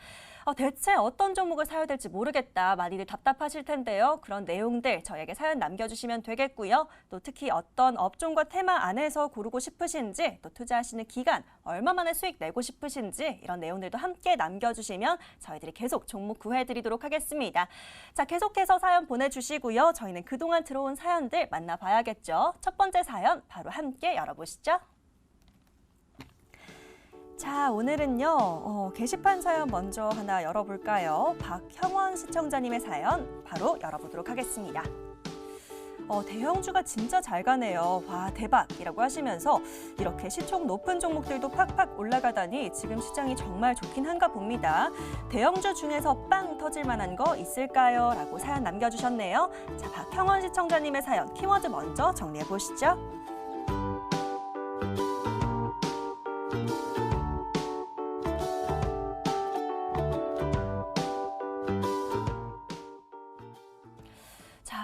대체 어떤 종목을 사야 될지 모르겠다. 많이들 답답하실 텐데요. 그런 내용들 저에게 사연 남겨주시면 되겠고요. 또 특히 어떤 업종과 테마 안에서 고르고 싶으신지, 또 투자하시는 기간, 얼마 만에 수익 내고 싶으신지 이런 내용들도 함께 남겨주시면 저희들이 계속 종목 구해드리도록 하겠습니다. 자, 계속해서 사연 보내주시고요. 저희는 그동안 들어온 사연들 만나봐야겠죠. 첫 번째 사연 바로 함께 열어보시죠. 자, 오늘은요. 게시판 사연 먼저 하나 열어볼까요? 박형원 시청자님의 사연 바로 열어보도록 하겠습니다. 대형주가 진짜 잘 가네요. 와, 대박이라고 하시면서 이렇게 시총 높은 종목들도 팍팍 올라가다니 지금 시장이 정말 좋긴 한가 봅니다. 대형주 중에서 빵 터질 만한 거 있을까요? 라고 사연 남겨주셨네요. 자, 박형원 시청자님의 사연 키워드 먼저 정리해 보시죠.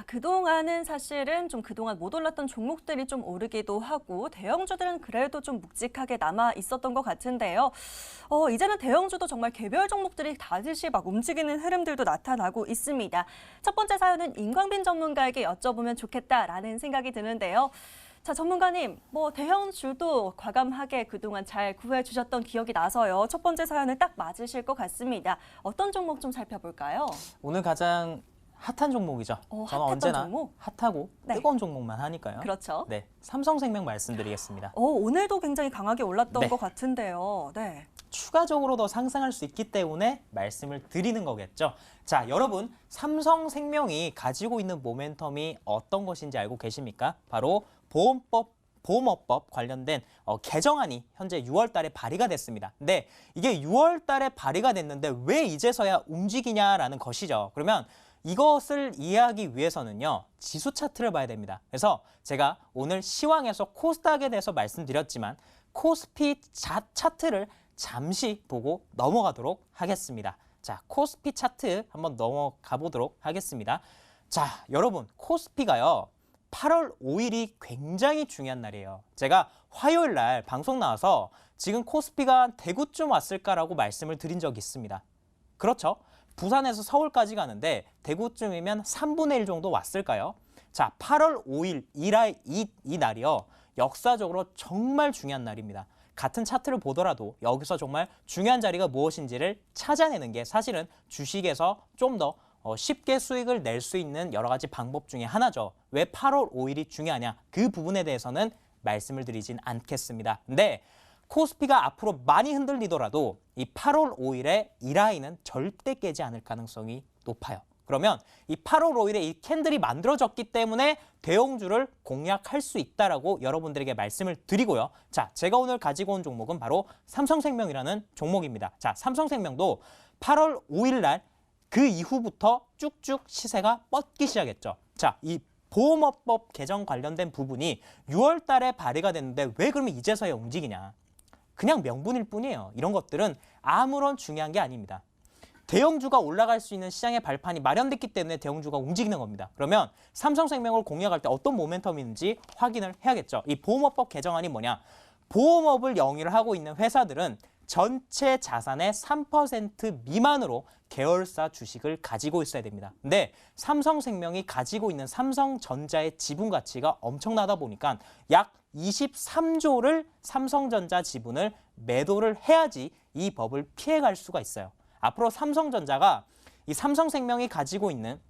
그동안은 사실은 좀 그동안 못 올랐던 종목들이 좀 오르기도 하고 대형주들은 그래도 좀 묵직하게 남아 있었던 것 같은데요. 이제는 대형주도 정말 개별 종목들이 다시 막 움직이는 흐름들도 나타나고 있습니다. 첫 번째 사연은 임광빈 전문가에게 여쭤보면 좋겠다라는 생각이 드는데요. 자, 전문가님, 대형주도 과감하게 그동안 잘 구해주셨던 기억이 나서요. 첫 번째 사연은 딱 맞으실 것 같습니다. 어떤 종목 좀 살펴볼까요? 오늘 가장 핫한 종목이죠. 저는 언제나 종목? 핫하고 네. 뜨거운 종목만 하니까요. 그렇죠. 네, 삼성생명 말씀드리겠습니다. 오늘도 굉장히 강하게 올랐던 네. 것 같은데요. 네. 추가적으로 더 상승할 수 있기 때문에 말씀을 드리는 거겠죠. 자, 여러분, 삼성생명이 가지고 있는 모멘텀이 어떤 것인지 알고 계십니까? 바로 보험법 보험업법 관련된 개정안이 현재 6월 달에 발의가 됐습니다. 근데 이게 6월 달에 발의가 됐는데 왜 이제서야 움직이냐라는 것이죠. 그러면 이것을 이해하기 위해서는요, 지수 차트를 봐야 됩니다. 그래서 제가 오늘 시황에서 코스닥에 대해서 말씀드렸지만 코스피 차트를 잠시 보고 넘어가도록 하겠습니다. 자, 코스피 차트 한번 넘어가 보도록 하겠습니다. 자, 여러분, 코스피가요, 8월 5일이 굉장히 중요한 날이에요. 제가 화요일 날 방송 나와서 지금 코스피가 대구쯤 왔을까라고 말씀을 드린 적이 있습니다. 그렇죠? 부산에서 서울까지 가는데 대구쯤이면 3분의 1 정도 왔을까요? 자, 8월 5일 이 날이요, 역사적으로 정말 중요한 날입니다. 같은 차트를 보더라도 여기서 정말 중요한 자리가 무엇인지를 찾아내는 게 사실은 주식에서 좀 더 쉽게 수익을 낼 수 있는 여러 가지 방법 중에 하나죠. 왜 8월 5일이 중요하냐? 그 부분에 대해서는 말씀을 드리진 않겠습니다. 근데 코스피가 앞으로 많이 흔들리더라도 이 8월 5일에 이 라인은 절대 깨지 않을 가능성이 높아요. 그러면 이 8월 5일에 이 캔들이 만들어졌기 때문에 대형주를 공략할 수 있다라고 여러분들에게 말씀을 드리고요. 자, 제가 오늘 가지고 온 종목은 바로 삼성생명이라는 종목입니다. 자, 삼성생명도 8월 5일 날 그 이후부터 쭉쭉 시세가 뻗기 시작했죠. 자, 이 보험업법 개정 관련된 부분이 6월 달에 발의가 됐는데 왜 그러면 이제서야 움직이냐? 그냥 명분일 뿐이에요. 이런 것들은 아무런 중요한 게 아닙니다. 대형주가 올라갈 수 있는 시장의 발판이 마련됐기 때문에 대형주가 움직이는 겁니다. 그러면 삼성생명을 공략할 때 어떤 모멘텀이 있는지 확인을 해야겠죠. 이 보험업법 개정안이 뭐냐? 보험업을 영위를 하고 있는 회사들은 전체 자산의 3% 미만으로 계열사 주식을 가지고 있어야 됩니다. 근데 삼성생명이 가지고 있는 삼성전자의 지분 가치가 엄청나다 보니까 약 23조를 삼성전자 지분을 매도를 해야지 이 법을 피해갈 수가 있어요. 앞으로 삼성전자가 이 삼성생명이 가지고 있는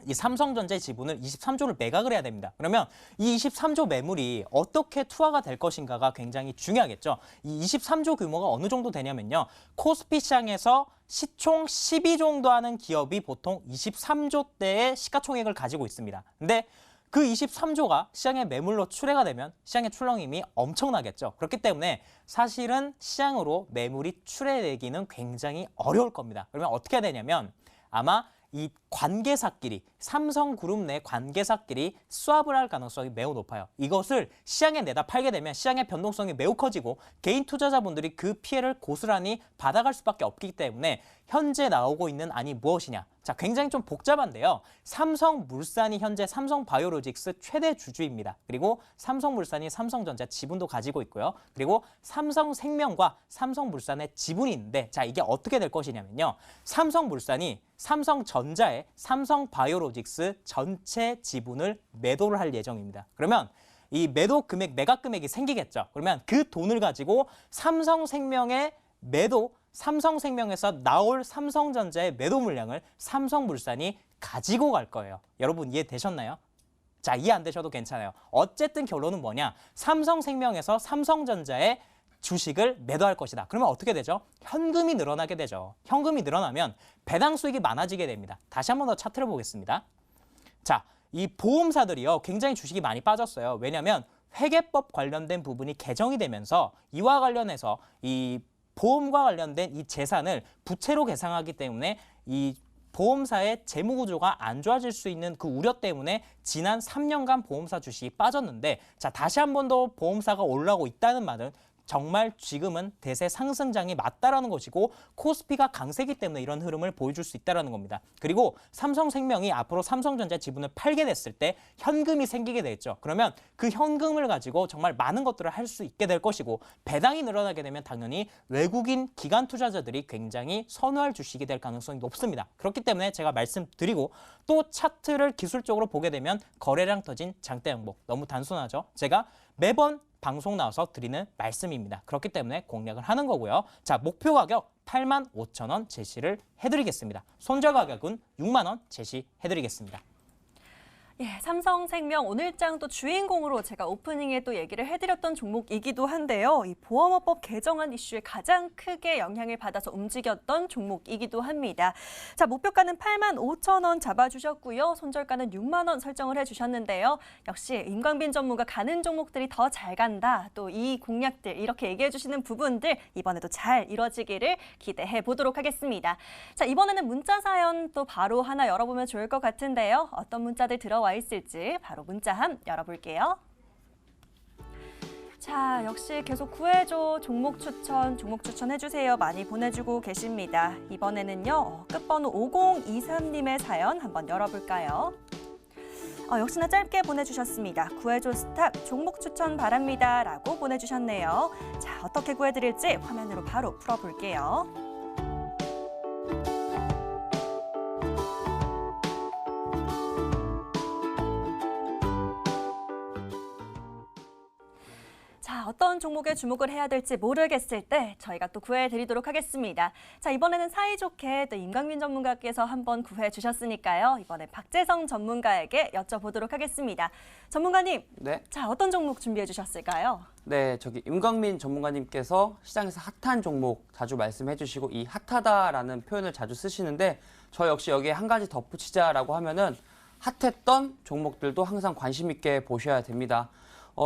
이 삼성전자의 지분을 23조를 매각을 해야 됩니다. 그러면 이 23조 매물이 어떻게 투하가 될 것인가가 굉장히 중요하겠죠. 이 23조 규모가 어느 정도 되냐면요, 코스피 시장에서 시총 12 정도 하는 기업이 보통 23조대의 시가총액을 가지고 있습니다. 근데 그 23조가 시장의 매물로 출회가 되면 시장의 출렁임이 엄청나겠죠. 그렇기 때문에 사실은 시장으로 매물이 출회되기는 굉장히 어려울 겁니다. 그러면 어떻게 해야 되냐면 아마 이 관계사끼리, 삼성그룹 내 관계사끼리 수합을 할 가능성이 매우 높아요. 이것을 시장에 내다 팔게 되면 시장의 변동성이 매우 커지고 개인 투자자분들이 그 피해를 고스란히 받아갈 수밖에 없기 때문에 현재 나오고 있는 안이 무엇이냐? 자, 굉장히 좀 복잡한데요. 삼성물산이 현재 삼성바이오로직스 최대 주주입니다. 그리고 삼성물산이 삼성전자 지분도 가지고 있고요. 그리고 삼성생명과 삼성물산의 지분이 있는데, 자, 이게 어떻게 될 것이냐면요, 삼성물산이 삼성전자의 삼성바이오로직스 전체 지분을 매도를 할 예정입니다. 그러면 이 매도 금액, 매각 금액이 생기겠죠. 그러면 그 돈을 가지고 삼성생명의 매도, 삼성생명에서 나올 삼성전자의 매도 물량을 삼성물산이 가지고 갈 거예요. 여러분 이해되셨나요? 자, 이해 안 되셔도 괜찮아요. 어쨌든 결론은 뭐냐? 삼성생명에서 삼성전자의 주식을 매도할 것이다. 그러면 어떻게 되죠? 현금이 늘어나게 되죠. 현금이 늘어나면 배당 수익이 많아지게 됩니다. 다시 한 번 더 차트를 보겠습니다. 자, 이 보험사들이요, 굉장히 주식이 많이 빠졌어요. 왜냐하면 회계법 관련된 부분이 개정이 되면서 이와 관련해서 이 보험과 관련된 이 재산을 부채로 계상하기 때문에 이 보험사의 재무구조가 안 좋아질 수 있는 그 우려 때문에 지난 3년간 보험사 주식이 빠졌는데, 자, 다시 한 번 더 보험사가 올라오고 있다는 말은 정말 지금은 대세 상승장이 맞다라는 것이고 코스피가 강세기 때문에 이런 흐름을 보여줄 수 있다는 겁니다. 그리고 삼성생명이 앞으로 삼성전자 지분을 팔게 됐을 때 현금이 생기게 되겠죠. 그러면 그 현금을 가지고 정말 많은 것들을 할 수 있게 될 것이고 배당이 늘어나게 되면 당연히 외국인 기관 투자자들이 굉장히 선호할 주식이 될 가능성이 높습니다. 그렇기 때문에 제가 말씀드리고 또 차트를 기술적으로 보게 되면 거래량 터진 장대 양복, 너무 단순하죠. 제가 매번 방송 나와서 드리는 말씀입니다. 그렇기 때문에 공략을 하는 거고요. 자, 목표 가격 85,000원 제시를 해드리겠습니다. 손절 가격은 6만 원 제시해드리겠습니다. 예, 삼성생명 오늘장 또 주인공으로 제가 오프닝에 또 얘기를 해드렸던 종목이기도 한데요. 이 보험업법 개정안 이슈에 가장 크게 영향을 받아서 움직였던 종목이기도 합니다. 자, 목표가는 85,000원 잡아주셨고요. 손절가는 6만 원 설정을 해주셨는데요. 역시 임광빈 전문가 가는 종목들이 더 잘 간다. 또 이 공략들 이렇게 얘기해 주시는 부분들 이번에도 잘 이뤄지기를 기대해 보도록 하겠습니다. 자, 이번에는 문자 사연 또 바로 하나 열어보면 좋을 것 같은데요. 어떤 문자들 들어와 있을지 바로 문자함 열어볼게요. 자, 역시 계속 구해줘 종목 추천해주세요. 많이 보내주고 계십니다. 이번에는요, 끝번호 5023님의 사연 한번 열어볼까요? 역시나 짧게 보내주셨습니다. 구해줘 스탑 종목 추천 바랍니다. 라고 보내주셨네요. 자, 어떻게 구해드릴지 화면으로 바로 풀어볼게요. 자, 어떤 종목에 주목을 해야 될지 모르겠을 때 저희가 또 구해드리도록 하겠습니다. 자, 이번에는 사이좋게 또 임광민 전문가께서 한번 구해주셨으니까요. 이번에 박재성 전문가에게 여쭤보도록 하겠습니다. 전문가님, 네. 자, 어떤 종목 준비해 주셨을까요? 네, 저기 임광민 전문가님께서 시장에서 핫한 종목 자주 말씀해 주시고 이 핫하다라는 표현을 자주 쓰시는데 저 역시 여기에 한 가지 덧붙이자라고 하면은 핫했던 종목들도 항상 관심 있게 보셔야 됩니다.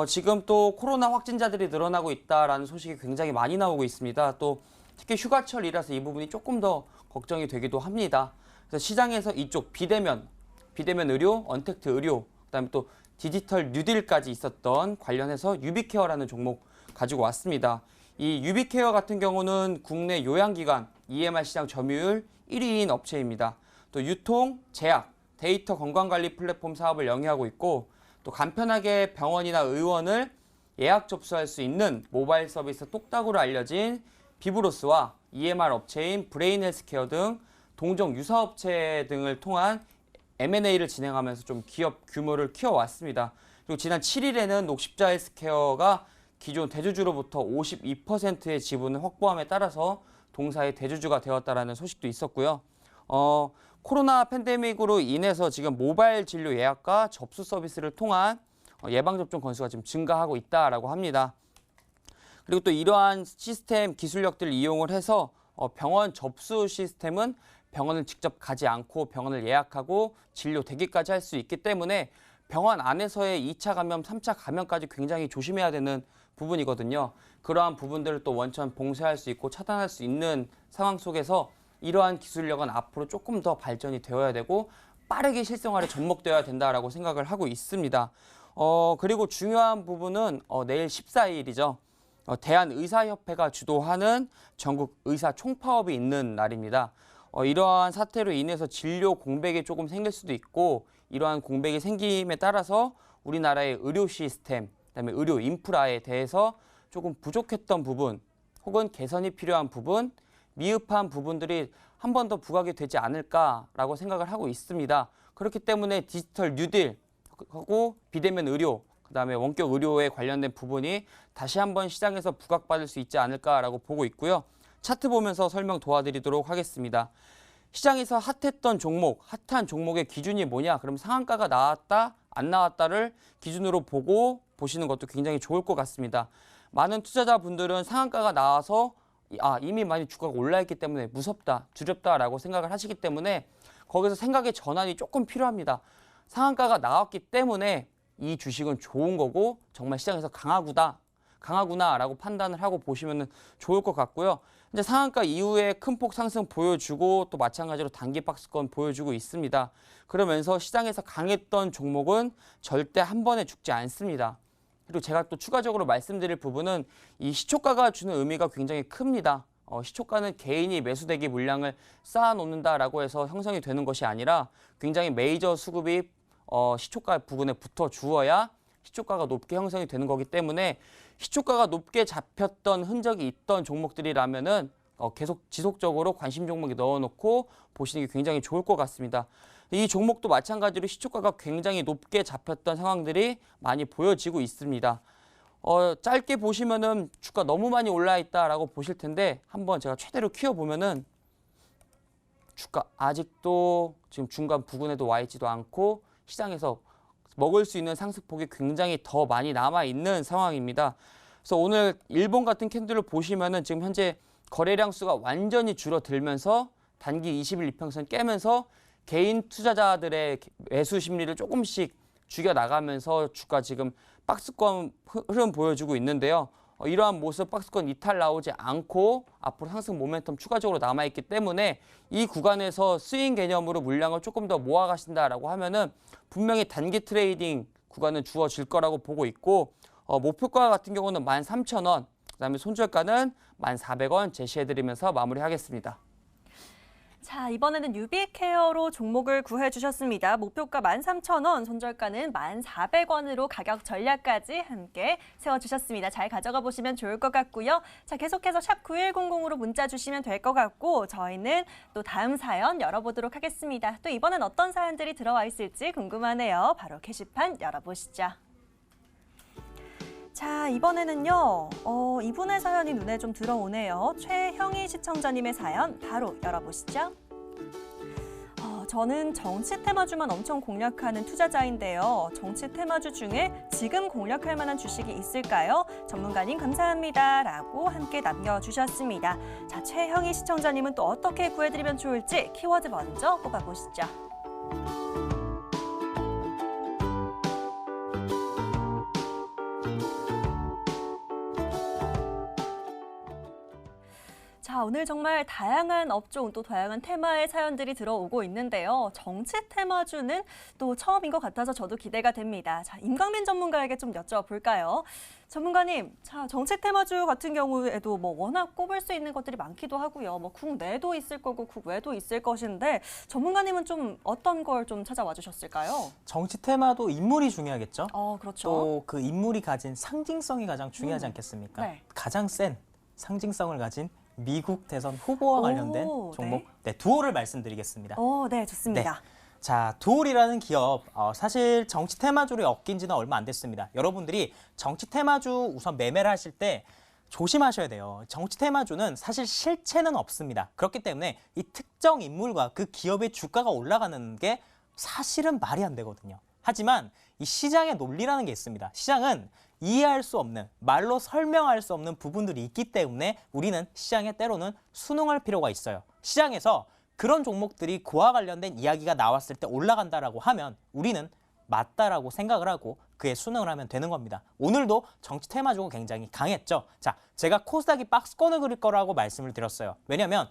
지금 또 코로나 확진자들이 늘어나고 있다라는 소식이 굉장히 많이 나오고 있습니다. 또 특히 휴가철이라서 이 부분이 조금 더 걱정이 되기도 합니다. 그래서 시장에서 이쪽 비대면 의료, 언택트 의료, 그다음에 또 디지털 뉴딜까지 있었던 관련해서 유비케어라는 종목 가지고 왔습니다. 이 유비케어 같은 경우는 국내 요양기관 EMR 시장 점유율 1위인 업체입니다. 또 유통, 제약, 데이터 건강관리 플랫폼 사업을 영위하고 있고 또 간편하게 병원이나 의원을 예약 접수할 수 있는 모바일 서비스 똑딱으로 알려진 비브로스와 EMR 업체인 브레인 헬스케어 등 동종 유사업체 등을 통한 M&A를 진행하면서 좀 기업 규모를 키워왔습니다. 그리고 지난 7일에는 녹십자 헬스케어가 기존 대주주로부터 52%의 지분을 확보함에 따라서 동사의 대주주가 되었다라는 소식도 있었고요. 코로나 팬데믹으로 인해서 지금 모바일 진료 예약과 접수 서비스를 통한 예방접종 건수가 지금 증가하고 있다라고 합니다. 그리고 또 이러한 시스템 기술력들을 이용을 해서 병원 접수 시스템은 병원을 직접 가지 않고 병원을 예약하고 진료 대기까지 할 수 있기 때문에 병원 안에서의 2차 감염, 3차 감염까지 굉장히 조심해야 되는 부분이거든요. 그러한 부분들을 또 원천 봉쇄할 수 있고 차단할 수 있는 상황 속에서 이러한 기술력은 앞으로 조금 더 발전이 되어야 되고 빠르게 실생활에 접목되어야 된다라고 생각을 하고 있습니다. 그리고 중요한 부분은 내일 14일이죠. 대한의사협회가 주도하는 전국 의사 총파업이 있는 날입니다. 이러한 사태로 인해서 진료 공백이 조금 생길 수도 있고 이러한 공백이 생김에 따라서 우리나라의 의료 시스템, 그다음에 의료 인프라에 대해서 조금 부족했던 부분 혹은 개선이 필요한 부분, 미흡한 부분들이 한 번 더 부각이 되지 않을까라고 생각을 하고 있습니다. 그렇기 때문에 디지털 뉴딜하고 비대면 의료, 그다음에 원격 의료에 관련된 부분이 다시 한번 시장에서 부각받을 수 있지 않을까라고 보고 있고요. 차트 보면서 설명 도와드리도록 하겠습니다. 시장에서 핫했던 종목, 핫한 종목의 기준이 뭐냐? 그럼 상한가가 나왔다, 안 나왔다를 기준으로 보고 보시는 것도 굉장히 좋을 것 같습니다. 많은 투자자분들은 상한가가 나와서 이미 많이 주가가 올라있기 때문에 무섭다, 두렵다라고 생각을 하시기 때문에 거기서 생각의 전환이 조금 필요합니다. 상한가가 나왔기 때문에 이 주식은 좋은 거고 정말 시장에서 강하구나라고 판단을 하고 보시면 좋을 것 같고요. 이제 상한가 이후에 큰 폭 상승 보여주고 또 마찬가지로 단기 박스권 보여주고 있습니다. 그러면서 시장에서 강했던 종목은 절대 한 번에 죽지 않습니다. 그리고 제가 또 추가적으로 말씀드릴 부분은 이 시초가가 주는 의미가 굉장히 큽니다. 시초가는 개인이 매수대기 물량을 쌓아놓는다라고 해서 형성이 되는 것이 아니라 굉장히 메이저 수급이 시초가 부근에 붙어 주어야 시초가가 높게 형성이 되는 거기 때문에 시초가가 높게 잡혔던 흔적이 있던 종목들이라면은 계속 지속적으로 관심 종목에 넣어놓고 보시는 게 굉장히 좋을 것 같습니다. 이 종목도 마찬가지로 시초가가 굉장히 높게 잡혔던 상황들이 많이 보여지고 있습니다. 짧게 보시면은 주가 너무 많이 올라 있다라고 보실 텐데 한번 제가 최대로 키워보면은 주가 아직도 지금 중간 부근에도 와 있지도 않고 시장에서 먹을 수 있는 상승폭이 굉장히 더 많이 남아있는 상황입니다. 그래서 오늘 일본 같은 캔들을 보시면은 지금 현재 거래량 수가 완전히 줄어들면서 단기 20일 이평선 깨면서 개인 투자자들의 매수 심리를 조금씩 죽여나가면서 주가 지금 박스권 흐름 보여주고 있는데요. 이러한 모습 박스권 이탈 나오지 않고 앞으로 상승 모멘텀 추가적으로 남아있기 때문에 이 구간에서 스윙 개념으로 물량을 조금 더 모아가신다라고 하면은 분명히 단기 트레이딩 구간은 주어질 거라고 보고 있고 목표가 같은 경우는 13,000원, 그다음에 손절가는 1,400원 제시해드리면서 마무리하겠습니다. 자, 이번에는 유비케어로 종목을 구해주셨습니다. 목표가 13,000원, 손절가는 1,400원으로 가격 전략까지 함께 세워주셨습니다. 잘 가져가 보시면 좋을 것 같고요. 자, 계속해서 샵 9100으로 문자 주시면 될 것 같고 저희는 또 다음 사연 열어보도록 하겠습니다. 또 이번엔 어떤 사연들이 들어와 있을지 궁금하네요. 바로 게시판 열어보시죠. 자, 이번에는요. 이분의 사연이 눈에 좀 들어오네요. 최형희 시청자님의 사연 바로 열어보시죠. 저는 정치 테마주만 엄청 공략하는 투자자인데요. 정치 테마주 중에 지금 공략할 만한 주식이 있을까요? 전문가님 감사합니다. 라고 함께 남겨주셨습니다. 자, 최형희 시청자님은 또 어떻게 구해드리면 좋을지 키워드 먼저 뽑아보시죠. 자, 오늘 정말 다양한 업종 또 다양한 테마의 사연들이 들어오고 있는데요. 정치 테마주는 또 처음인 것 같아서 저도 기대가 됩니다. 자, 임강민 전문가에게 좀 여쭤볼까요? 전문가님, 자, 정치 테마주 같은 경우에도 뭐 워낙 꼽을 수 있는 것들이 많기도 하고요. 뭐 국내도 있을 거고 국외도 있을 것인데 전문가님은 좀 어떤 걸 좀 찾아와 주셨을까요? 정치 테마도 인물이 중요하겠죠. 그렇죠. 또 그 인물이 가진 상징성이 가장 중요하지 않겠습니까? 네. 가장 센 상징성을 가진 미국 대선 후보와 관련된 종목 두오를 말씀드리겠습니다. 네, 좋습니다. 네. 자, 두올이라는 기업 사실 정치 테마주를 엮인 지는 얼마 안 됐습니다. 여러분들이 정치 테마주 우선 매매를 하실 때 조심하셔야 돼요. 정치 테마주는 사실 실체는 없습니다. 그렇기 때문에 이 특정 인물과 그 기업의 주가가 올라가는 게 사실은 말이 안 되거든요. 하지만 이 시장의 논리라는 게 있습니다. 시장은 이해할 수 없는, 말로 설명할 수 없는 부분들이 있기 때문에 우리는 시장에 때로는 순응할 필요가 있어요. 시장에서 그런 종목들이 그와 관련된 이야기가 나왔을 때 올라간다라고 하면 우리는 맞다라고 생각을 하고 그에 순응을 하면 되는 겁니다. 오늘도 정치 테마주가 굉장히 강했죠. 자, 제가 코스닥이 박스권을 그릴 거라고 말씀을 드렸어요. 왜냐하면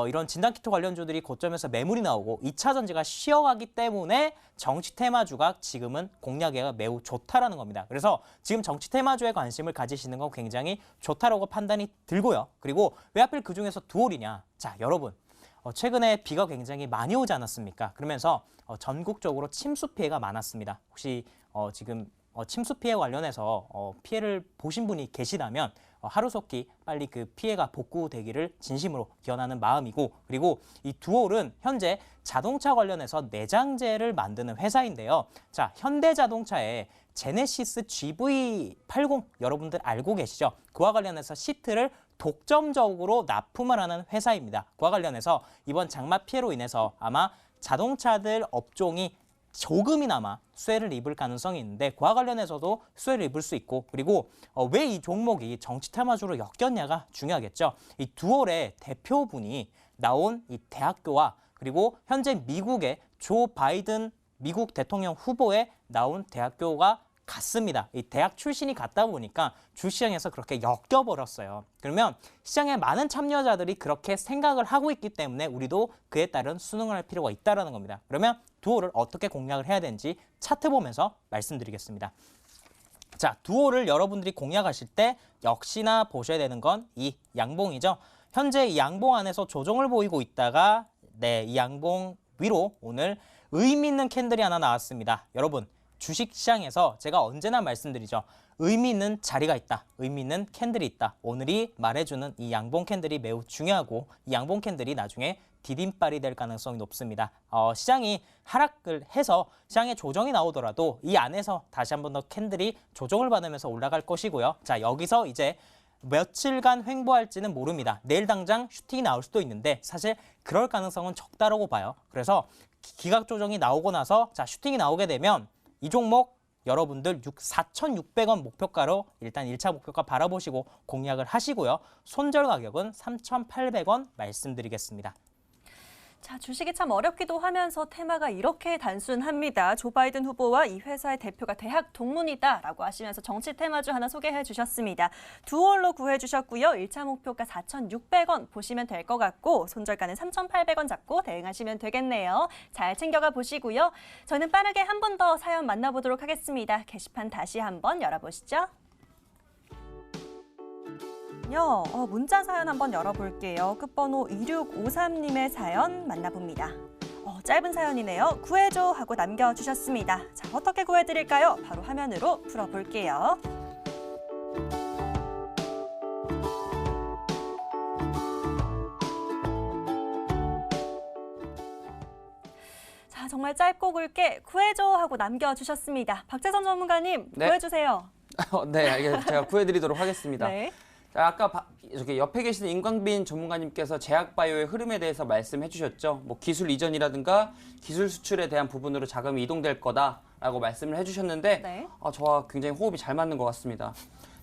이런 진단키트 관련주들이 고점에서 매물이 나오고 2차 전지가 쉬어가기 때문에 정치 테마주가 지금은 공략에가 매우 좋다라는 겁니다. 그래서 지금 정치 테마주에 관심을 가지시는 건 굉장히 좋다라고 판단이 들고요. 그리고 왜 하필 그중에서 두올이냐? 자, 여러분. 최근에 비가 굉장히 많이 오지 않았습니까? 그러면서 전국적으로 침수 피해가 많았습니다. 혹시 지금 침수 피해 관련해서 피해를 보신 분이 계시다면 하루속히 빨리 그 피해가 복구되기를 진심으로 기원하는 마음이고, 그리고 이 두올은 현재 자동차 관련해서 내장재를 만드는 회사인데요. 자, 현대자동차의 제네시스 GV80 여러분들 알고 계시죠? 그와 관련해서 시트를 독점적으로 납품을 하는 회사입니다. 그와 관련해서 이번 장마 피해로 인해서 아마 자동차들 업종이 조금이나마 수혜를 입을 가능성이 있는데 그와 관련해서도 수혜를 입을 수 있고, 그리고 왜 이 종목이 정치 테마주로 엮였냐가 중요하겠죠. 이 두올의 대표분이 나온 이 대학교와 그리고 현재 미국의 조 바이든 미국 대통령 후보에 나온 대학교가 같습니다. 이 대학 출신이 같다 보니까 주시장에서 그렇게 엮여버렸어요. 그러면 시장의 많은 참여자들이 그렇게 생각을 하고 있기 때문에 우리도 그에 따른 순응을 할 필요가 있다는 겁니다. 그러면 두올을 어떻게 공략을 해야 되는지 차트 보면서 말씀드리겠습니다. 자, 두올을 여러분들이 공략하실 때 역시나 보셔야 되는 건 이 양봉이죠. 현재 이 양봉 안에서 조정을 보이고 있다가 이 양봉 위로 오늘 의미 있는 캔들이 하나 나왔습니다. 여러분, 주식시장에서 제가 언제나 말씀드리죠. 의미 있는 자리가 있다. 의미 있는 캔들이 있다. 오늘이 말해주는 이 양봉 캔들이 매우 중요하고 이 양봉 캔들이 나중에 디딤발이 될 가능성이 높습니다. 시장이 하락을 해서 시장에 조정이 나오더라도 이 안에서 다시 한 번 더 캔들이 조정을 받으면서 올라갈 것이고요. 자, 여기서 이제 며칠간 횡보할지는 모릅니다. 내일 당장 슈팅이 나올 수도 있는데 사실 그럴 가능성은 적다라고 봐요. 그래서 기각 조정이 나오고 나서 자, 슈팅이 나오게 되면 이 종목 여러분들 4,600원 목표가로 일단 1차 목표가 바라보시고 공략을 하시고요. 손절 가격은 3,800원 말씀드리겠습니다. 자, 주식이 참 어렵기도 하면서 테마가 이렇게 단순합니다. 조 바이든 후보와 이 회사의 대표가 대학 동문이다라고 하시면서 정치 테마주 하나 소개해 주셨습니다. 두올로 구해 주셨고요. 1차 목표가 4,600원 보시면 될 것 같고 손절가는 3,800원 잡고 대응하시면 되겠네요. 잘 챙겨가 보시고요. 저는 빠르게 한 번 더 사연 만나보도록 하겠습니다. 게시판 다시 한번 열어보시죠. 문자 사연 한번 열어볼게요. 끝번호 2653님의 사연 만나봅니다. 짧은 사연이네요. 구해줘 하고 남겨주셨습니다. 자, 어떻게 구해드릴까요? 바로 화면으로 풀어볼게요. 자, 정말 짧고 굵게 구해줘 하고 남겨주셨습니다. 박재선 전문가님, 네. 구해주세요. 네, 제가 구해드리도록 하겠습니다. 네. 자, 아까 저기 옆에 계시는 임광빈 전문가님께서 제약바이오의 흐름에 대해서 말씀해 주셨죠. 뭐 기술 이전이라든가 기술 수출에 대한 부분으로 자금이 이동될 거다라고 말씀을 해주셨는데 네. 저와 굉장히 호흡이 잘 맞는 것 같습니다.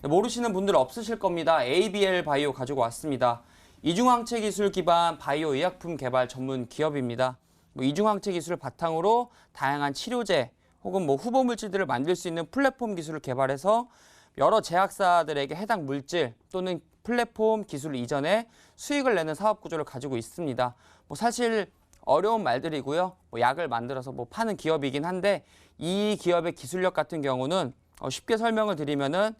모르시는 분들 없으실 겁니다. ABL 바이오 가지고 왔습니다. 이중항체 기술 기반 바이오 의약품 개발 전문 기업입니다. 이중항체 기술을 바탕으로 다양한 치료제 혹은 후보 물질들을 만들 수 있는 플랫폼 기술을 개발해서 여러 제약사들에게 해당 물질 또는 플랫폼 기술 이전에 수익을 내는 사업 구조를 가지고 있습니다. 사실 어려운 말들이고요. 약을 만들어서 파는 기업이긴 한데 이 기업의 기술력 같은 경우는 쉽게 설명을 드리면은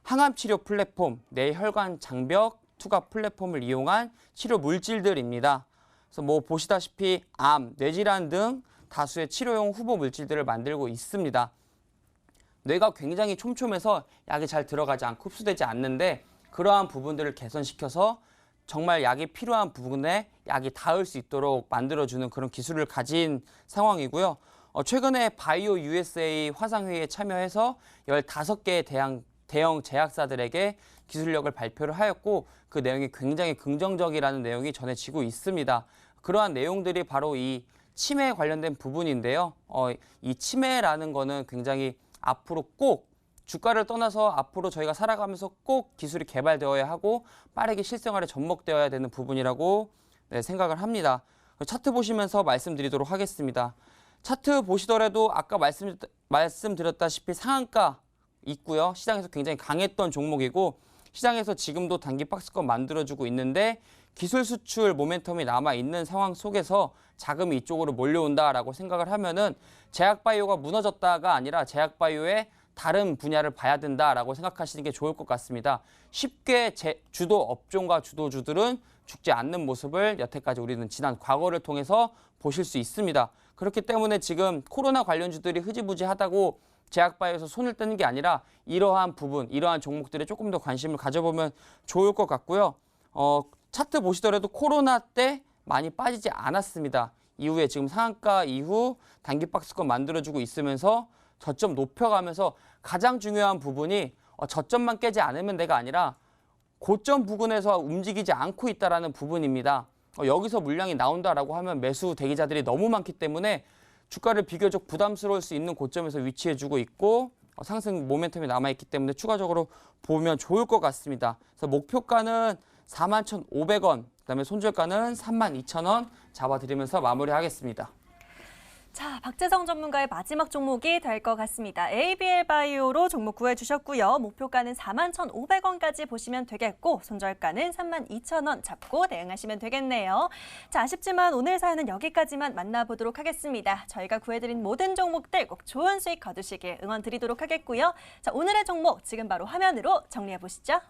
항암 치료 플랫폼, 뇌혈관 장벽 투과 플랫폼을 이용한 치료 물질들입니다. 그래서 보시다시피 암, 뇌질환 등 다수의 치료용 후보 물질들을 만들고 있습니다. 뇌가 굉장히 촘촘해서 약이 잘 들어가지 않고 흡수되지 않는데 그러한 부분들을 개선시켜서 정말 약이 필요한 부분에 약이 닿을 수 있도록 만들어주는 그런 기술을 가진 상황이고요. 최근에 바이오 USA 화상회의에 참여해서 15개의 대형 제약사들에게 기술력을 발표를 하였고 그 내용이 굉장히 긍정적이라는 내용이 전해지고 있습니다. 그러한 내용들이 바로 이 치매에 관련된 부분인데요. 이 치매라는 거는 굉장히 앞으로 꼭 주가를 떠나서 앞으로 저희가 살아가면서 꼭 기술이 개발되어야 하고 빠르게 실생활에 접목되어야 되는 부분이라고 생각을 합니다. 차트 보시면서 말씀드리도록 하겠습니다. 차트 보시더라도 아까 말씀드렸다시피 상한가 있고요. 시장에서 굉장히 강했던 종목이고 시장에서 지금도 단기 박스권 만들어주고 있는데 기술 수출 모멘텀이 남아있는 상황 속에서 자금이 이쪽으로 몰려온다라고 생각을 하면은 제약바이오가 무너졌다가 아니라 제약바이오의 다른 분야를 봐야 된다라고 생각하시는 게 좋을 것 같습니다. 쉽게 주도 업종과 주도주들은 죽지 않는 모습을 여태까지 우리는 지난 과거를 통해서 보실 수 있습니다. 그렇기 때문에 지금 코로나 관련주들이 흐지부지하다고 제약바이오에서 손을 떼는 게 아니라 이러한 부분, 이러한 종목들에 조금 더 관심을 가져보면 좋을 것 같고요. 차트 보시더라도 코로나 때 많이 빠지지 않았습니다. 이후에 지금 상한가 이후 단기 박스권 만들어주고 있으면서 저점 높여가면서 가장 중요한 부분이 저점만 깨지 않으면 내가 아니라 고점 부근에서 움직이지 않고 있다는 부분입니다. 여기서 물량이 나온다라고 하면 매수 대기자들이 너무 많기 때문에 주가를 비교적 부담스러울 수 있는 고점에서 위치해주고 있고 상승 모멘텀이 남아있기 때문에 추가적으로 보면 좋을 것 같습니다. 그래서 목표가는 41,500원, 그다음에 손절가는 32,000원 잡아드리면서 마무리하겠습니다. 자, 박재성 전문가의 마지막 종목이 될 것 같습니다. ABL 바이오로 종목 구해주셨고요. 목표가는 41,500원까지 보시면 되겠고 손절가는 32,000원 잡고 대응하시면 되겠네요. 자, 아쉽지만 오늘 사연은 여기까지만 만나보도록 하겠습니다. 저희가 구해드린 모든 종목들 꼭 좋은 수익 거두시길 응원 드리도록 하겠고요. 자, 오늘의 종목 지금 바로 화면으로 정리해보시죠.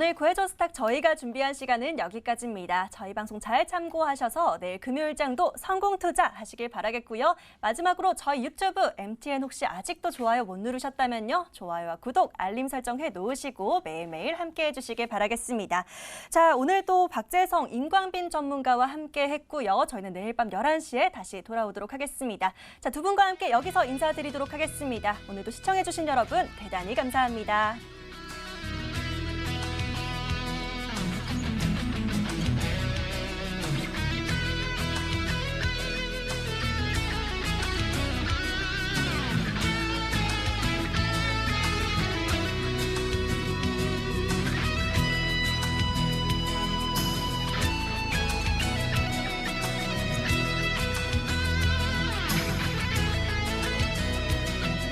오늘 구해줘 스탁 저희가 준비한 시간은 여기까지입니다. 저희 방송 잘 참고하셔서 내일 금요일장도 성공 투자하시길 바라겠고요. 마지막으로 저희 유튜브 MTN 혹시 아직도 좋아요 못 누르셨다면요. 좋아요와 구독, 알림 설정 해놓으시고 매일매일 함께해 주시길 바라겠습니다. 자, 오늘 또 박재성, 임광빈 전문가와 함께 했고요. 저희는 내일 밤 11시에 다시 돌아오도록 하겠습니다. 자, 두 분과 함께 여기서 인사드리도록 하겠습니다. 오늘도 시청해주신 여러분 대단히 감사합니다.